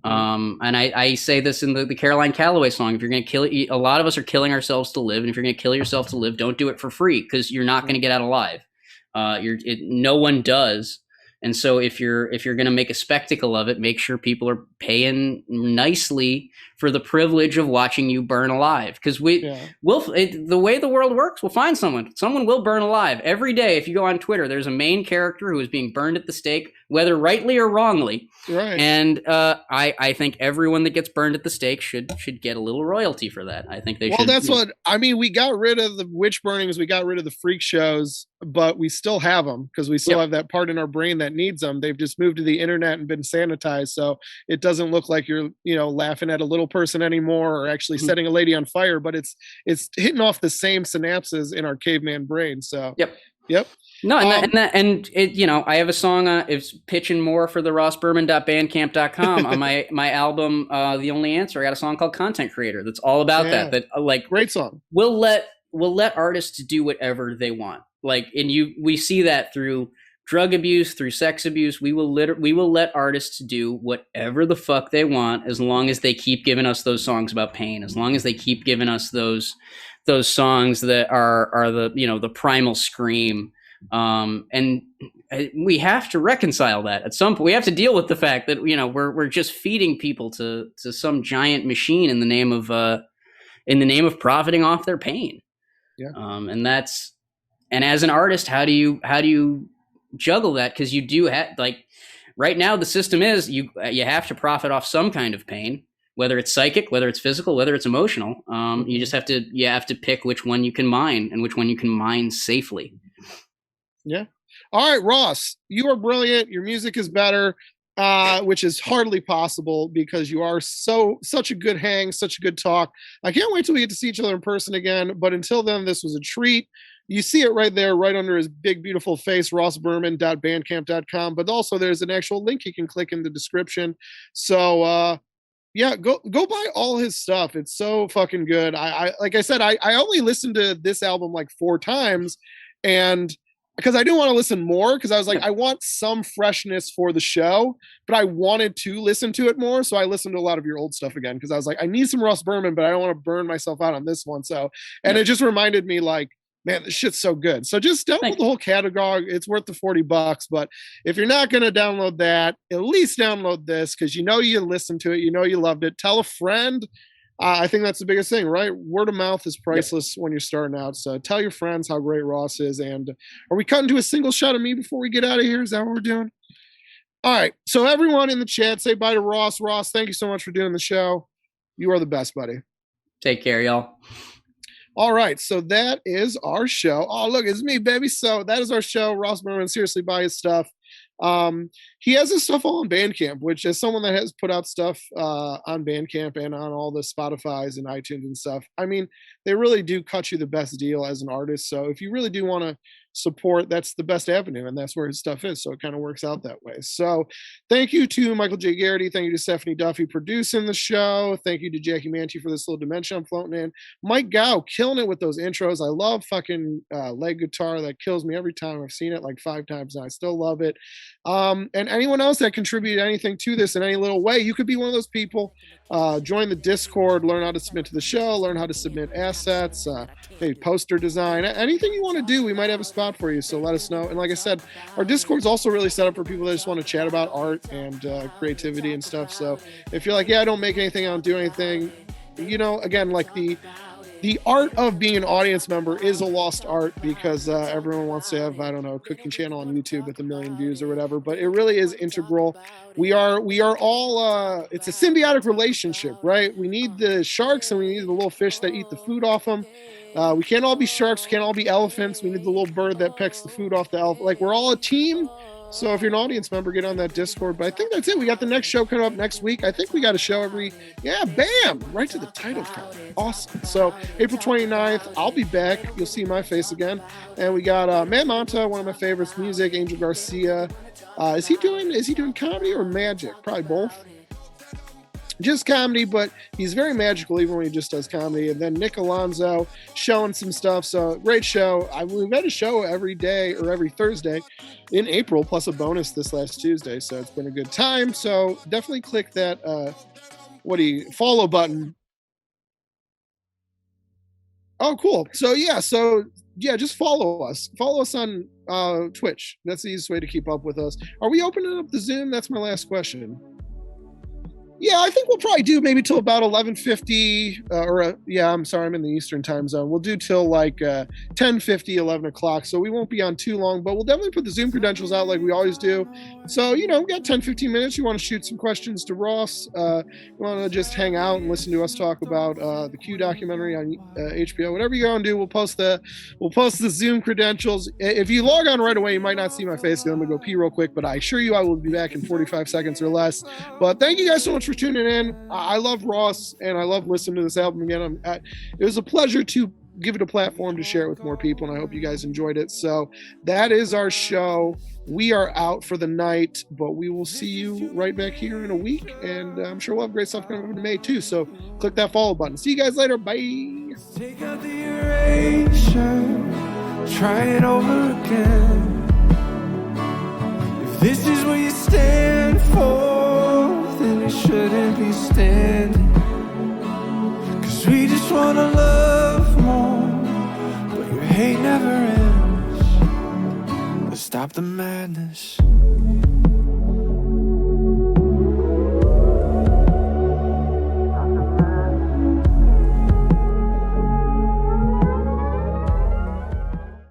F: And I say this in the Caroline Calloway song, if you're going to kill it, a lot of us are killing ourselves to live. And if you're going to kill yourself to live, don't do it for free, because you're not going to get out alive. No one does. And so if you're going to make a spectacle of it, make sure people are paying nicely for the privilege of watching you burn alive. Because the way the world works, we'll find someone. Someone will burn alive every day. If you go on Twitter, there's a main character who is being burned at the stake, whether rightly or wrongly.
C: Right.
F: And I think everyone that gets burned at the stake should get a little royalty for that. I think they should.
C: Well, that's what I mean. We got rid of the witch burnings, we got rid of the freak shows, but we still have them because we still have that part in our brain that needs them. They've just moved to the internet and been sanitized, so it doesn't look like you're laughing at a little person anymore or actually setting a lady on fire, but it's hitting off the same synapses in our caveman brain. So yep.
F: No, and I have a song. It's pitching more for the rossberman.bandcamp.com on my album. The Only Answer. I got a song called Content Creator. That's all about that. That like
C: great song.
F: We'll let artists do whatever they want. Like, and we see that through drug abuse, through sex abuse. We will let artists do whatever the fuck they want, as long as they keep giving us those songs about pain, as long as they keep giving us those songs that are the the primal scream. And we have to reconcile that at some point. We have to deal with the fact that we're just feeding people to some giant machine in the name of profiting off their pain. And as an artist, how do you juggle that? Because you do have, like, right now the system is you have to profit off some kind of pain, whether it's psychic, whether it's physical, whether it's emotional. You just have to pick which one you can mine and which one you can mine safely.
C: Yeah. All right, Ross, you are brilliant. Your music is better, which is hardly possible because you are such a good hang, such a good talk. I can't wait till we get to see each other in person again. But until then, this was a treat. You see it right there, right under his big, beautiful face, rossberman.bandcamp.com. But also there's an actual link you can click in the description. So, go buy all his stuff. It's so fucking good. I like I said, I only listened to this album like 4 times, and because I didn't want to listen more, because I was like, I want some freshness for the show, but I wanted to listen to it more. So I listened to a lot of your old stuff again, because I was like, I need some Ross Berman, but I don't want to burn myself out on this one. So, and it just reminded me, like, man, this shit's so good. So just download the whole catalog. It's worth the $40. But if you're not going to download that, at least download this, because you listened to it, you loved it. Tell a friend. I think that's the biggest thing, right? Word of mouth is priceless when you're starting out. So tell your friends how great Ross is. And are we cutting to a single shot of me before we get out of here? Is that what we're doing? All right. So everyone in the chat, say bye to Ross. Ross, thank you so much for doing the show. You are the best, buddy.
F: Take care, y'all.
C: All right. So that is our show. Oh, look, it's me, baby. So that is our show. Ross Berman, seriously, buy his stuff. He has his stuff all on Bandcamp, which, as someone that has put out stuff on Bandcamp and on all the Spotify's and iTunes and stuff, I mean, they really do cut you the best deal as an artist. So if you really do want to support, that's the best avenue, and that's where his stuff is. So it kind of works out that way. So thank you to Michael J. Garrity. Thank you to Stephanie Duffy producing the show. Thank you to Jackie Manti for this little dimension I'm floating in. Mike Gow killing it with those intros. I love fucking leg guitar. That kills me every time. I've seen it like 5 times now. I still love it. And anyone else that contributed anything to this in any little way, you could be one of those people. Join the Discord, learn how to submit to the show, learn how to submit assets, maybe poster design, anything you want to do. We might have a spot for you, so let us know. And like I said, our Discord's also really set up for people that just want to chat about art and creativity and stuff. So if you're like, yeah, I don't make anything, I don't do anything, you know, again, like the art of being an audience member is a lost art because everyone wants to have, I don't know, a cooking channel on YouTube with 1 million views or whatever, but it really is integral. We are all, it's a symbiotic relationship, right? We need the sharks and we need the little fish that eat the food off them. We can't all be sharks, we can't all be elephants. We need the little bird that pecks the food off the elephant. Like, we're all a team. So if you're an audience member, get on that Discord. But I think that's it. We got the next show coming up next week. I think we got a show bam, right to the title card. Awesome. So April 29th, I'll be back. You'll see my face again. And we got Matt Monta, one of my favorites, music, Angel Garcia. Is he doing comedy or magic? Probably both. Just comedy, but he's very magical even when he just does comedy. And then Nick Alonso showing some stuff. So great show. We've had a show every day or every Thursday in April, plus a bonus this last Tuesday. So it's been a good time. So definitely click that follow button. Oh, cool. So just follow us. Follow us on Twitch. That's the easiest way to keep up with us. Are we opening up the Zoom? That's my last question. Yeah, I think we'll probably do maybe till about 11:50 I'm sorry, I'm in the Eastern time zone. We'll do till like 10:50, 11 o'clock. So we won't be on too long, but we'll definitely put the Zoom credentials out like we always do. So, we got 10, 15 minutes. You want to shoot some questions to Ross. You want to just hang out and listen to us talk about the Q documentary on HBO. Whatever you're going to do, we'll post the Zoom credentials. If you log on right away, you might not see my face. I'm going to go pee real quick, but I assure you I will be back in 45 seconds or less. But thank you guys so much for tuning in. I love Ross and I love listening to this album again. It was a pleasure to give it a platform to share it with more people, and I hope you guys enjoyed it. So that is our show. We are out for the night, but we will see you right back here in a week, and I'm sure we'll have great stuff coming up in May too. So click that follow button. See you guys later. Bye.
G: Take out the erasure, try it over again. If this is what you stand for, then you shouldn't be standing. 'Cause we just wanna love more, but your hate never ends. Let's stop the madness.